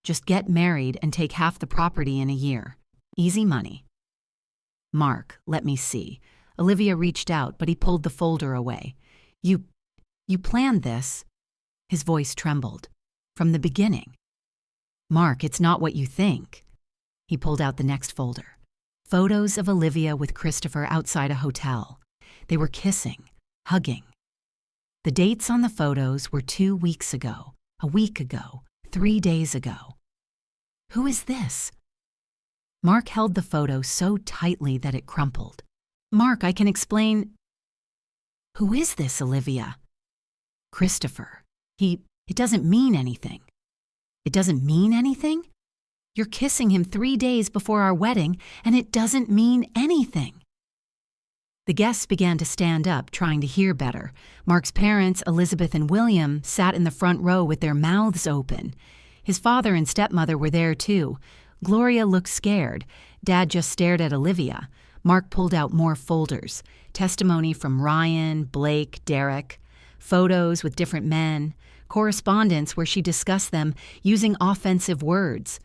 Just get married and take half the property in a year. Easy money." "Mark, let me see." Olivia reached out, but he pulled the folder away. You planned this?" His voice trembled. "From the beginning." "Mark, it's not what you think." He pulled out the next folder. Photos of Olivia with Christopher outside a hotel. They were kissing, hugging. The dates on the photos were 2 weeks ago, a week ago, 3 days ago. "Who is this?" Mark held the photo so tightly that it crumpled. "Mark, I can explain." "Who is this, Olivia?" "Christopher. It doesn't mean anything." It doesn't mean anything? You're kissing him 3 days before our wedding, and it doesn't mean anything." The guests began to stand up, trying to hear better. Mark's parents, Elizabeth and William, sat in the front row with their mouths open. His father and stepmother were there too. Gloria looked scared. Dad just stared at Olivia. Mark pulled out more folders. Testimony from Ryan, Blake, Derek. Photos with different men. Correspondence where she discussed them using offensive words.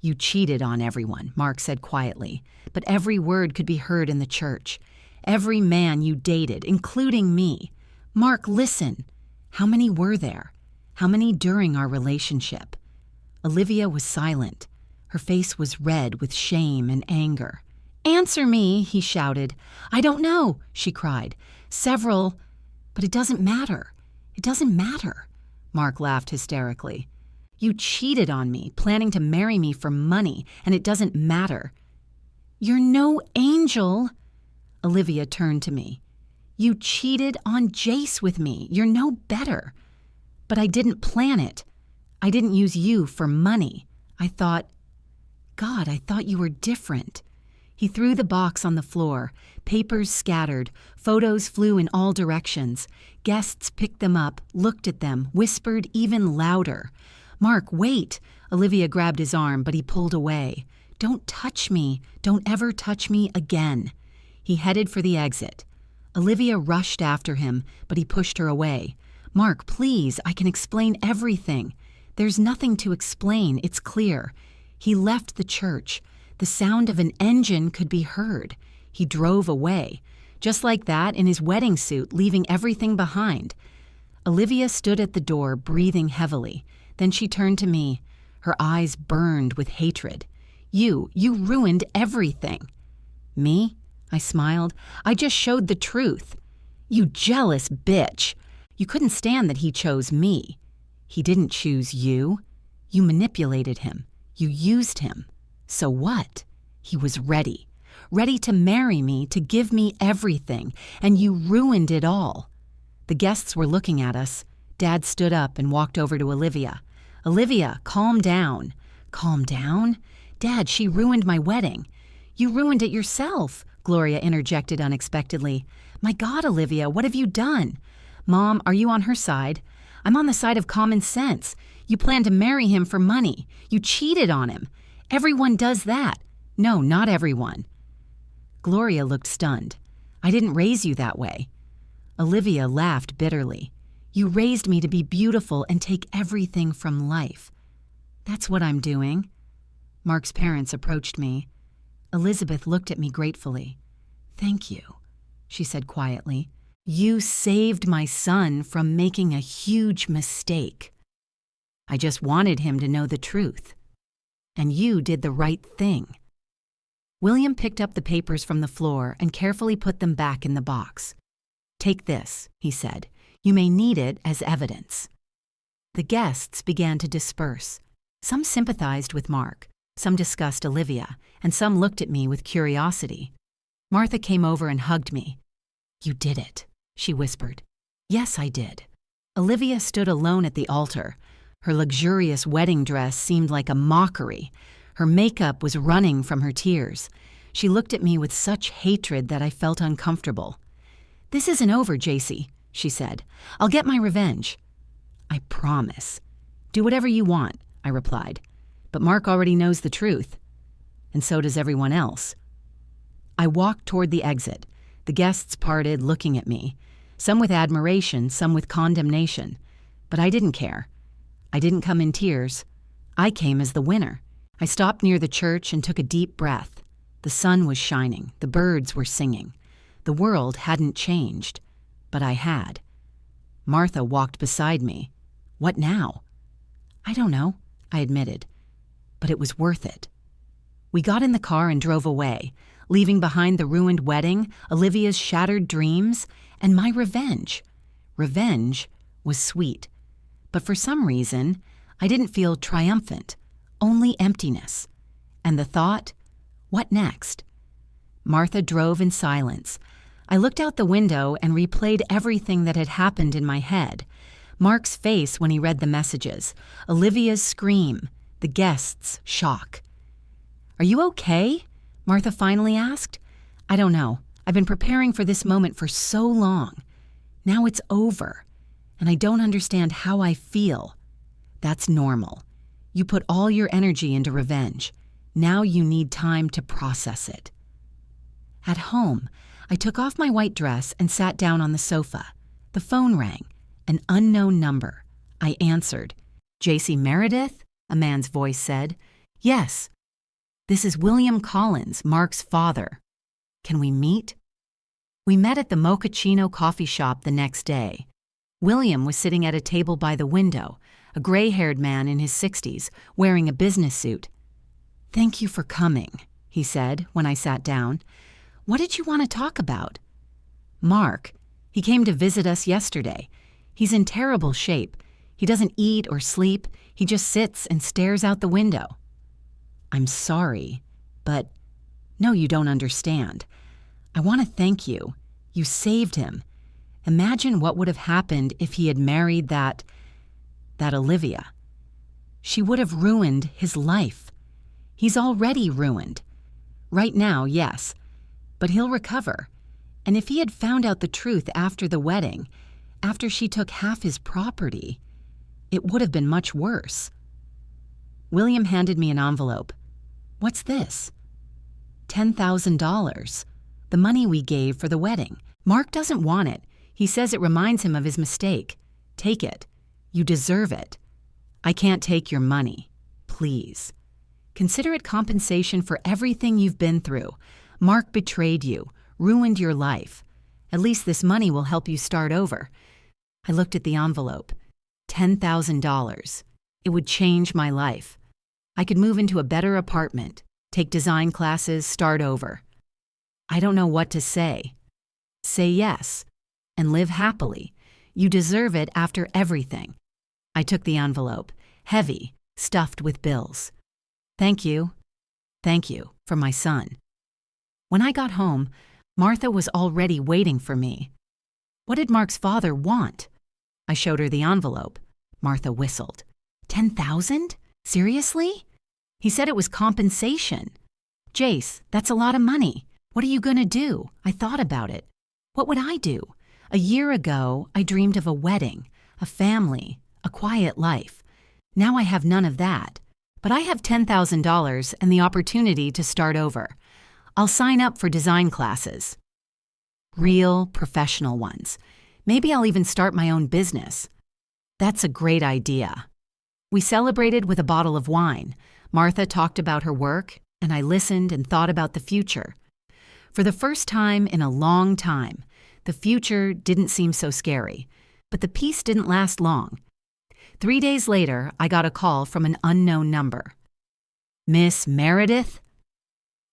"You cheated on everyone," Mark said quietly, but every word could be heard in the church. "Every man you dated, including me." "Mark, listen. How many were there? How many during our relationship?" Olivia was silent. Her face was red with shame and anger. "Answer me," he shouted. "I don't know," she cried. "Several, but it doesn't matter. It doesn't matter." Mark laughed hysterically. "You cheated on me, planning to marry me for money, and it doesn't matter." "You're no angel." Olivia turned to me. "You cheated on Jace with me. You're no better." "But I didn't plan it. I didn't use you for money. I thought you were different." He threw the box on the floor. Papers scattered. Photos flew in all directions. Guests picked them up, looked at them, whispered even louder. "Mark, wait!" Olivia grabbed his arm, but he pulled away. "Don't touch me. Don't ever touch me again." He headed for the exit. Olivia rushed after him, but he pushed her away. "Mark, please, I can explain everything." "There's nothing to explain, it's clear." He left the church. The sound of an engine could be heard. He drove away. Just like that, in his wedding suit, leaving everything behind. Olivia stood at the door, breathing heavily. Then she turned to me. Her eyes burned with hatred. You ruined everything." "Me?" I smiled. "I just showed the truth." "You jealous bitch. You couldn't stand that he chose me." "He didn't choose you. You manipulated him. You used him. So what? He was ready. Ready to marry me, to give me everything, and you ruined it all." The guests were looking at us. Dad stood up and walked over to Olivia. "Olivia, calm down." "Calm down? Dad, she ruined my wedding." "You ruined it yourself," Gloria interjected unexpectedly. "My God, Olivia, what have you done?" "Mom, are you on her side?" "I'm on the side of common sense. You planned to marry him for money. You cheated on him. Everyone does that." "No, not everyone." Gloria looked stunned. "I didn't raise you that way." Olivia laughed bitterly. "You raised me to be beautiful and take everything from life." "That's what I'm doing." Mark's parents approached me. Elizabeth looked at me gratefully. "Thank you," she said quietly. "You saved my son from making a huge mistake. I just wanted him to know the truth. And you did the right thing." William picked up the papers from the floor and carefully put them back in the box. "Take this," he said. "You may need it as evidence." The guests began to disperse. Some sympathized with Mark, some discussed Olivia, and some looked at me with curiosity. Martha came over and hugged me. "You did it," she whispered. "Yes, I did." Olivia stood alone at the altar. Her luxurious wedding dress seemed like a mockery. Her makeup was running from her tears. She looked at me with such hatred that I felt uncomfortable. "This isn't over, JC," she said. "I'll get my revenge." "I promise." "Do whatever you want," I replied. "But Mark already knows the truth. And so does everyone else." I walked toward the exit. The guests parted, looking at me. Some with admiration, some with condemnation. But I didn't care. I didn't come in tears. I came as the winner. I stopped near the church and took a deep breath. The sun was shining. The birds were singing. The world hadn't changed, but I had. Martha walked beside me. "What now?" "I don't know," I admitted. But it was worth it. We got in the car and drove away, leaving behind the ruined wedding, Olivia's shattered dreams, and my revenge. Revenge was sweet. But for some reason, I didn't feel triumphant, only emptiness. And the thought, what next? Martha drove in silence. I looked out the window and replayed everything that had happened in my head. Mark's face when he read the messages, Olivia's scream, the guests' shock. "Are you okay?" Martha finally asked. "I don't know. I've been preparing for this moment for so long. Now it's over, and I don't understand how I feel." "That's normal. You put all your energy into revenge. Now you need time to process it." At home, I took off my white dress and sat down on the sofa. The phone rang. An unknown number. I answered. "J.C. Meredith?" a man's voice said. "Yes." "This is William Collins, Mark's father. Can we meet?" We met at the Mochaccino coffee shop the next day. William was sitting at a table by the window, a gray-haired man in his 60s, wearing a business suit. "Thank you for coming," he said when I sat down. "What did you want to talk about?" "Mark. He came to visit us yesterday. He's in terrible shape. He doesn't eat or sleep. He just sits and stares out the window." "I'm sorry, but..." "No, you don't understand. I want to thank you. You saved him. Imagine what would have happened if he had married that Olivia. She would have ruined his life. He's already ruined. Right now, yes, but he'll recover. And if he had found out the truth after the wedding, after she took half his property, it would have been much worse." William handed me an envelope. "What's this?" $10,000. The money we gave for the wedding. Mark doesn't want it. He says it reminds him of his mistake. Take it. You deserve it." "I can't take your money. Please. Consider it compensation for everything you've been through. Mark betrayed you, ruined your life. At least this money will help you start over." I looked at the envelope. $10,000. It would change my life. I could move into a better apartment, take design classes, start over. I don't know what to say. Say yes, and live happily. You deserve it after everything. I took the envelope, heavy, stuffed with bills. Thank you, for my son." When I got home, Martha was already waiting for me. "What did Mark's father want?" I showed her the envelope. Martha whistled. $10,000? Seriously? He said it was compensation. "Jace, that's a lot of money. What are you going to do?" I thought about it. What would I do? A year ago, I dreamed of a wedding, a family, a quiet life. Now I have none of that. But I have $10,000 and the opportunity to start over. I'll sign up for design classes. Real, professional ones. Maybe I'll even start my own business. That's a great idea. We celebrated with a bottle of wine. Martha talked about her work, and I listened and thought about the future. For the first time in a long time, the future didn't seem so scary, but the peace didn't last long. 3 days later, I got a call from an unknown number. "Miss Meredith?"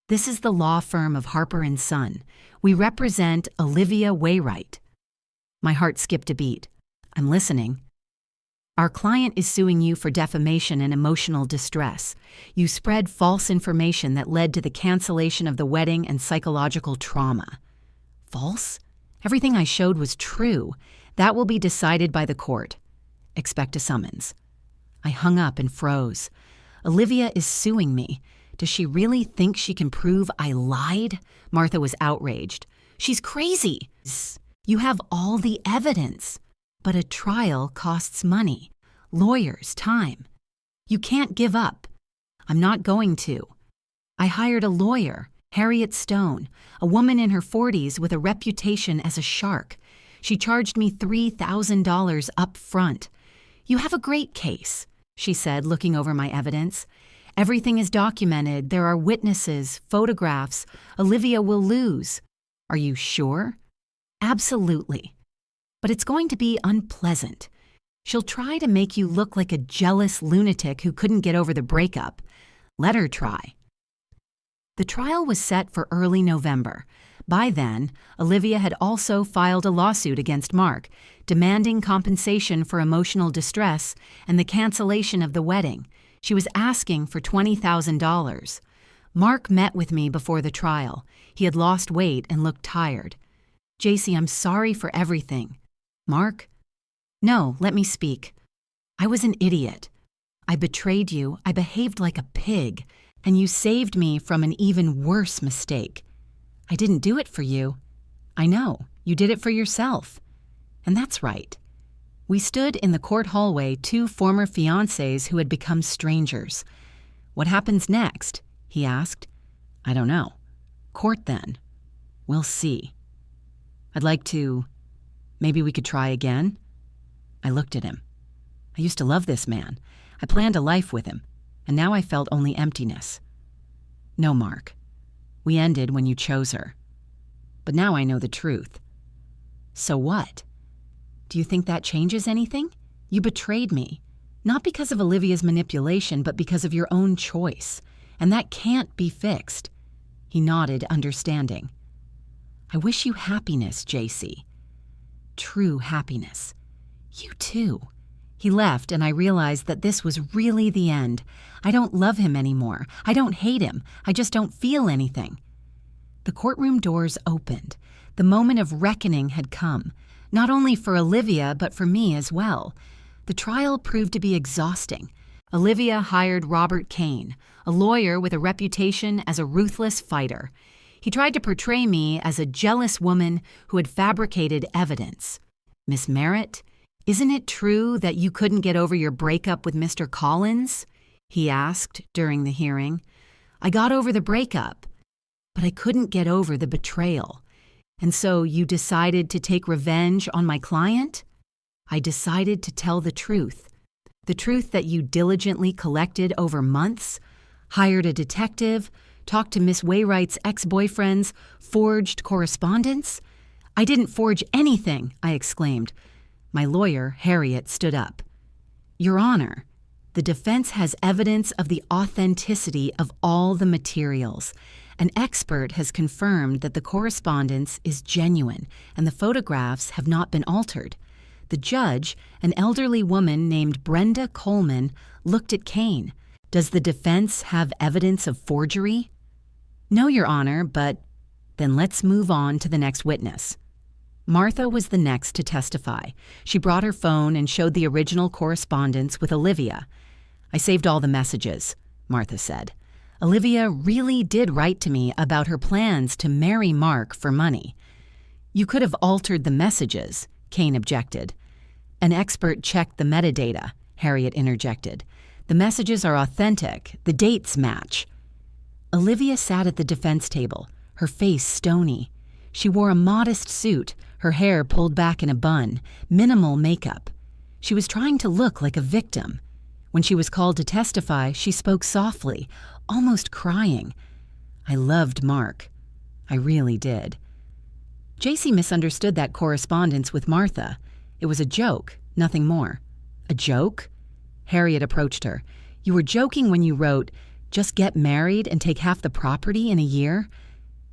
"This is the law firm of Harper & Son. We represent Olivia Wainwright." My heart skipped a beat. "I'm listening." "Our client is suing you for defamation and emotional distress. You spread false information that led to the cancellation of the wedding and psychological trauma." "False? Everything I showed was true. That will be decided by the court. Expect a summons." I hung up and froze. Olivia is suing me. Does she really think she can prove I lied? Martha was outraged. "She's crazy. You have all the evidence. But a trial costs money, lawyers, time. You can't give up." "I'm not going to." I hired a lawyer, Harriet Stone, a woman in her 40s with a reputation as a shark. She charged me $3,000 up front. "You have a great case," she said, looking over my evidence. "Everything is documented. There are witnesses, photographs. Olivia will lose." "Are you sure?" "Absolutely. But it's going to be unpleasant. She'll try to make you look like a jealous lunatic who couldn't get over the breakup. Let her try." The trial was set for early November. By then, Olivia had also filed a lawsuit against Mark, demanding compensation for emotional distress and the cancellation of the wedding. She was asking for $20,000. Mark met with me before the trial. He had lost weight and looked tired. "JC, I'm sorry for everything." "Mark?" No, let me speak. I was an idiot. I betrayed you, I behaved like a pig, and you saved me from an even worse mistake. I didn't do it for you. I know, you did it for yourself. And that's right. We stood in the court hallway, two former fiancés who had become strangers. What happens next? He asked. I don't know. Court then. We'll see. Maybe we could try again? I looked at him. I used to love this man. I planned a life with him, and now I felt only emptiness. No, Mark. We ended when you chose her. But now I know the truth. So what? Do you think that changes anything? You betrayed me. Not because of Olivia's manipulation, but because of your own choice. And that can't be fixed. He nodded, understanding. I wish you happiness, JC. True happiness. You too. He left, and I realized that this was really the end. I don't love him anymore. I don't hate him. I just don't feel anything. The courtroom doors opened. The moment of reckoning had come, not only for Olivia, but for me as well. The trial proved to be exhausting. Olivia hired Robert Kane, a lawyer with a reputation as a ruthless fighter. He tried to portray me as a jealous woman who had fabricated evidence. Miss Merritt, isn't it true that you couldn't get over your breakup with Mr. Collins? He asked during the hearing. I got over the breakup, but I couldn't get over the betrayal. And so you decided to take revenge on my client? I decided to tell the truth. The truth that you diligently collected over months, hired a detective, talked to Miss Waywright's ex-boyfriends, forged correspondence? I didn't forge anything, I exclaimed. My lawyer, Harriet, stood up. Your Honor, the defense has evidence of the authenticity of all the materials. An expert has confirmed that the correspondence is genuine and the photographs have not been altered. The judge, an elderly woman named Brenda Coleman, looked at Kane. Does the defense have evidence of forgery? No, Your Honor, but then let's move on to the next witness. Martha was the next to testify. She brought her phone and showed the original correspondence with Olivia. I saved all the messages, Martha said. Olivia really did write to me about her plans to marry Mark for money. You could have altered the messages, Kane objected. An expert checked the metadata, Harriet interjected. The messages are authentic. The dates match. Olivia sat at the defense table, her face stony. She wore a modest suit, her hair pulled back in a bun, minimal makeup. She was trying to look like a victim. When she was called to testify, she spoke softly, almost crying. I loved Mark. I really did. JC misunderstood that correspondence with Martha. It was a joke, nothing more. A joke? Harriet approached her. You were joking when you wrote, just get married and take half the property in a year?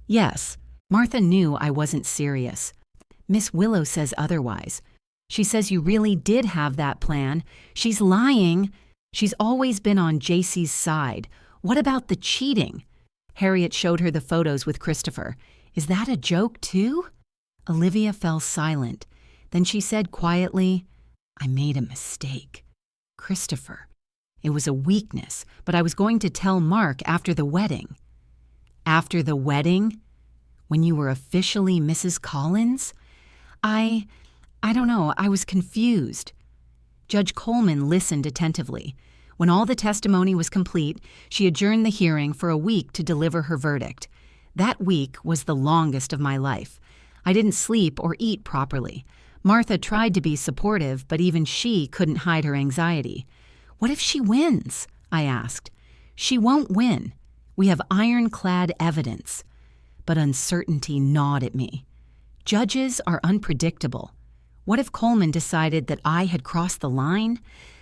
Yes. Martha knew I wasn't serious. Miss Willow says otherwise. She says you really did have that plan. She's lying. She's always been on JC's side. What about the cheating? Harriet showed her the photos with Christopher. Is that a joke too? Olivia fell silent. Then she said quietly, I made a mistake. Christopher. It was a weakness, but I was going to tell Mark after the wedding. After the wedding? When you were officially Mrs. Collins? I don't know, I was confused. Judge Coleman listened attentively. When all the testimony was complete, she adjourned the hearing for a week to deliver her verdict. That week was the longest of my life. I didn't sleep or eat properly. Martha tried to be supportive, but even she couldn't hide her anxiety. What if she wins? I asked. She won't win. We have ironclad evidence. But uncertainty gnawed at me. Judges are unpredictable. What if Coleman decided that I had crossed the line?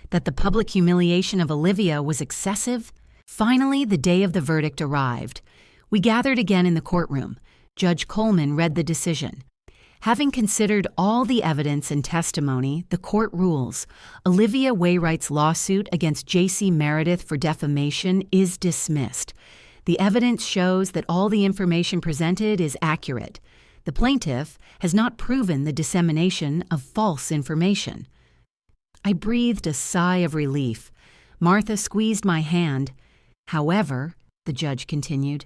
That the public humiliation of Olivia was excessive? Finally, the day of the verdict arrived. We gathered again in the courtroom. Judge Coleman read the decision. Having considered all the evidence and testimony, the court rules Olivia Waywright's lawsuit against J.C. Meredith for defamation is dismissed. The evidence shows that all the information presented is accurate. The plaintiff has not proven the dissemination of false information. I breathed a sigh of relief. Martha squeezed my hand. However, the judge continued,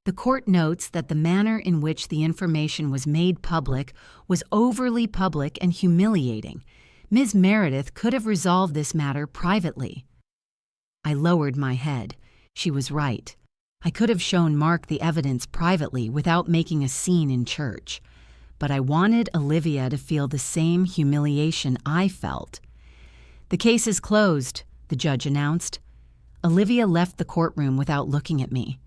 the court notes that the manner in which the information was made public was overly public and humiliating. Ms. Meredith could have resolved this matter privately. I lowered my head. She was right. I could have shown Mark the evidence privately without making a scene in church. But I wanted Olivia to feel the same humiliation I felt. The case is closed, the judge announced. Olivia left the courtroom without looking at me.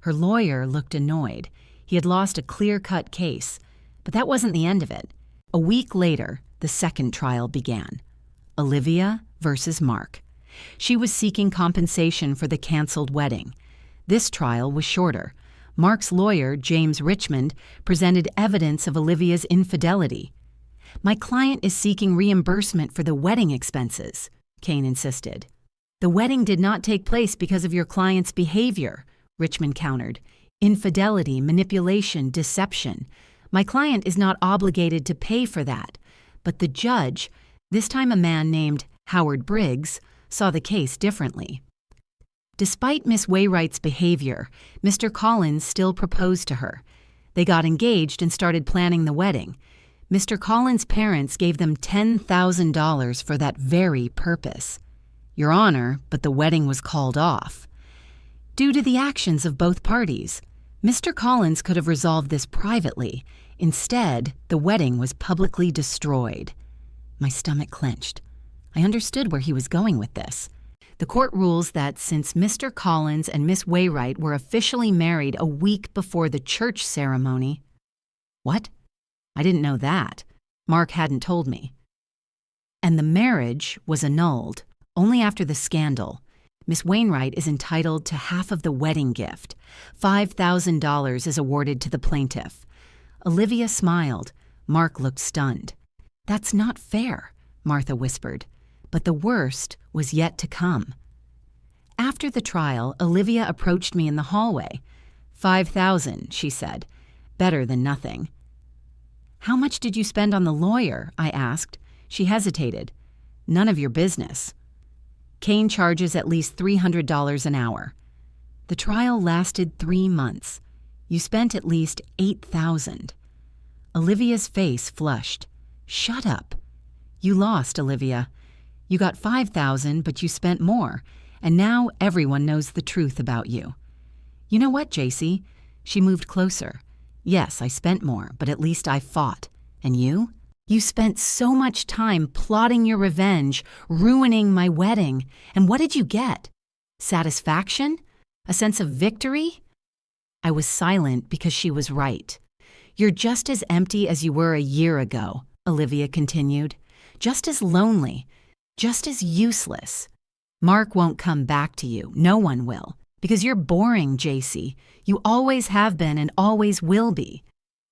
Her lawyer looked annoyed. He had lost a clear-cut case, but that wasn't the end of it. A week later, the second trial began. Olivia versus Mark. She was seeking compensation for the canceled wedding. This trial was shorter. Mark's lawyer, James Richmond, presented evidence of Olivia's infidelity. My client is seeking reimbursement for the wedding expenses, Kane insisted. The wedding did not take place because of your client's behavior, Richmond countered. Infidelity, manipulation, deception. My client is not obligated to pay for that. But the judge, this time a man named Howard Briggs, saw the case differently. Despite Miss Waywright's behavior, Mr. Collins still proposed to her. They got engaged and started planning the wedding. Mr. Collins' parents gave them $10,000 for that very purpose. Your Honor, but the wedding was called off. Due to the actions of both parties, Mr. Collins could have resolved this privately. Instead, the wedding was publicly destroyed. My stomach clenched. I understood where he was going with this. The court rules that since Mr. Collins and Miss Waywright were officially married a week before the church ceremony— What? I didn't know that. Mark hadn't told me. And the marriage was annulled only after the scandal. Miss Wainwright is entitled to half of the wedding gift. $5,000 is awarded to the plaintiff. Olivia smiled. Mark looked stunned. That's not fair, Martha whispered. But the worst was yet to come. After the trial, Olivia approached me in the hallway. $5,000, she said. Better than nothing. How much did you spend on the lawyer? I asked. She hesitated. None of your business. Kane charges at least $300 an hour. The trial lasted 3 months. You spent at least $8,000. Olivia's face flushed. Shut up. You lost, Olivia. You got $5,000, but you spent more, and now everyone knows the truth about you. You know what, JC? She moved closer. Yes, I spent more, but at least I fought. And you? You spent so much time plotting your revenge, ruining my wedding. And what did you get? Satisfaction? A sense of victory? I was silent because she was right. You're just as empty as you were a year ago, Olivia continued. Just as lonely. Just as useless. Mark won't come back to you. No one will. Because you're boring, JC. You always have been and always will be.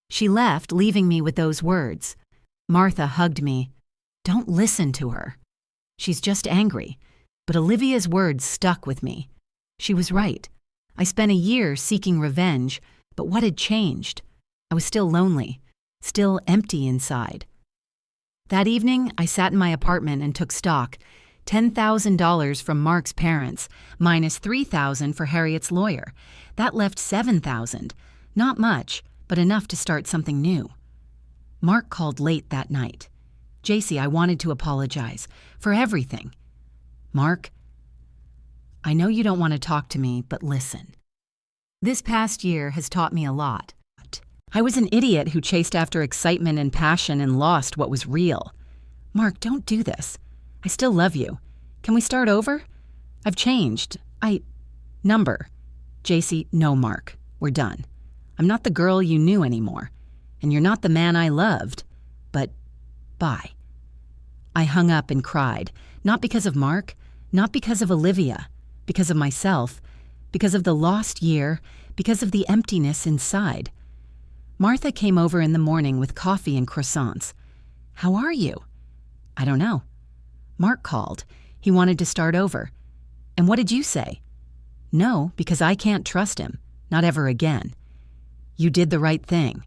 She left, leaving me with those words. Martha hugged me. Don't listen to her. She's just angry. But Olivia's words stuck with me. She was right. I spent a year seeking revenge, but what had changed? I was still lonely, still empty inside. That evening, I sat in my apartment and took stock. $10,000 from Mark's parents, minus $3,000 for Harriet's lawyer. That left $7,000. Not much, but enough to start something new. Mark called late that night. JC, I wanted to apologize for everything. Mark, I know you don't want to talk to me, but listen. This past year has taught me a lot. I was an idiot who chased after excitement and passion and lost what was real. Mark, don't do this. I still love you. Can we start over? I've changed. Number. JC, no, Mark. We're done. I'm not the girl you knew anymore. And you're not the man I loved. But bye. I hung up and cried. Not because of Mark. Not because of Olivia. Because of myself. Because of the lost year. Because of the emptiness inside. Martha came over in the morning with coffee and croissants. How are you? I don't know. Mark called. He wanted to start over. And what did you say? No, because I can't trust him. Not ever again. You did the right thing.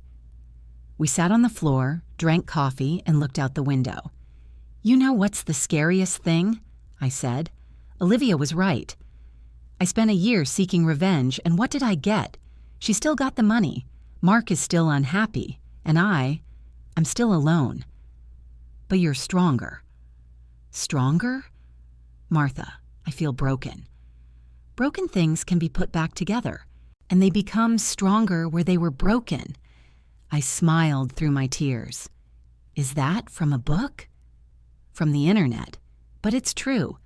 We sat on the floor, drank coffee, and looked out the window. You know what's the scariest thing? I said. Olivia was right. I spent a year seeking revenge, and what did I get? She still got the money. Mark is still unhappy, and I'm still alone. But you're stronger. Stronger? Martha, I feel broken. Broken things can be put back together, and they become stronger where they were broken. I smiled through my tears. Is that from a book? From the internet. But it's true.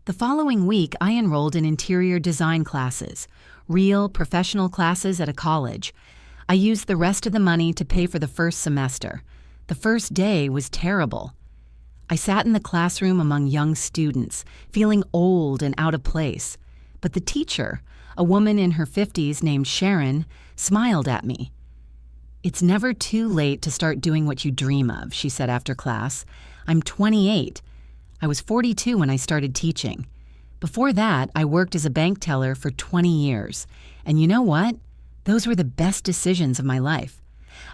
The following week, I enrolled in interior design classes, real professional classes at a college. I used the rest of the money to pay for the first semester. The first day was terrible. I sat in the classroom among young students, feeling old and out of place. But the teacher, a woman in her 50s named Sharon, smiled at me. It's never too late to start doing what you dream of, she said after class. I'm 28. I was 42 when I started teaching. Before that, I worked as a bank teller for 20 years. And you know what? Those were the best decisions of my life.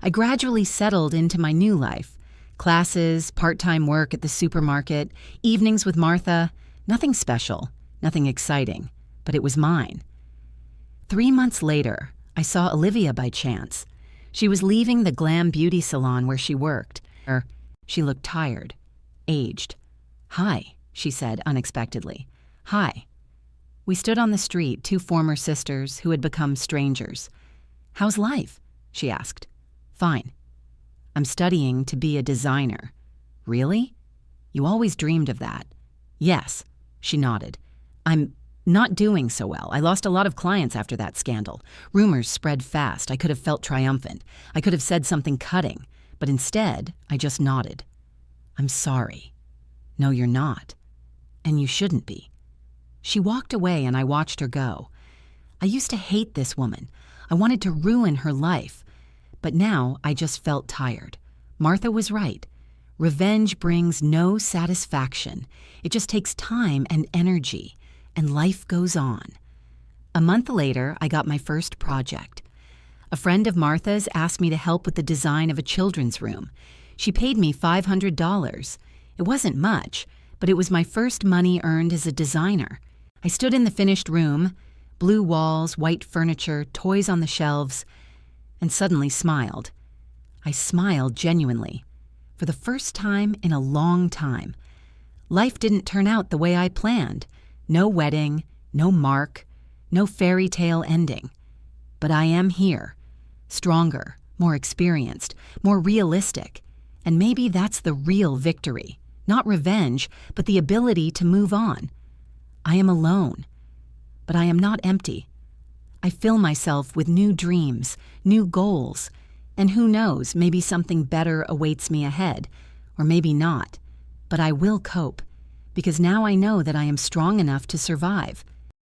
I gradually settled into my new life. Classes, part-time work at the supermarket, evenings with Martha. Nothing special, nothing exciting, but it was mine. 3 months later, I saw Olivia by chance. She was leaving the glam beauty salon where she worked. She looked tired, aged. Hi, she said unexpectedly. Hi. We stood on the street, two former sisters who had become strangers. How's life? She asked. Fine. I'm studying to be a designer. Really? You always dreamed of that. Yes, she nodded. I'm not doing so well. I lost a lot of clients after that scandal. Rumors spread fast. I could have felt triumphant. I could have said something cutting, but instead, I just nodded. I'm sorry. No, you're not. And you shouldn't be. She walked away and I watched her go. I used to hate this woman. I wanted to ruin her life. But now I just felt tired. Martha was right. Revenge brings no satisfaction. It just takes time and energy, and life goes on. A month later, I got my first project. A friend of Martha's asked me to help with the design of a children's room. She paid me $500. It wasn't much, but it was my first money earned as a designer. I stood in the finished room, blue walls, white furniture, toys on the shelves, and suddenly smiled. I smiled genuinely, for the first time in a long time. Life didn't turn out the way I planned. No wedding, no Mark, no fairy tale ending. But I am here, stronger, more experienced, more realistic. And maybe that's the real victory. Not revenge, but the ability to move on. I am alone, but I am not empty. I fill myself with new dreams, new goals, and who knows, maybe something better awaits me ahead, or maybe not. But I will cope, because now I know that I am strong enough to survive.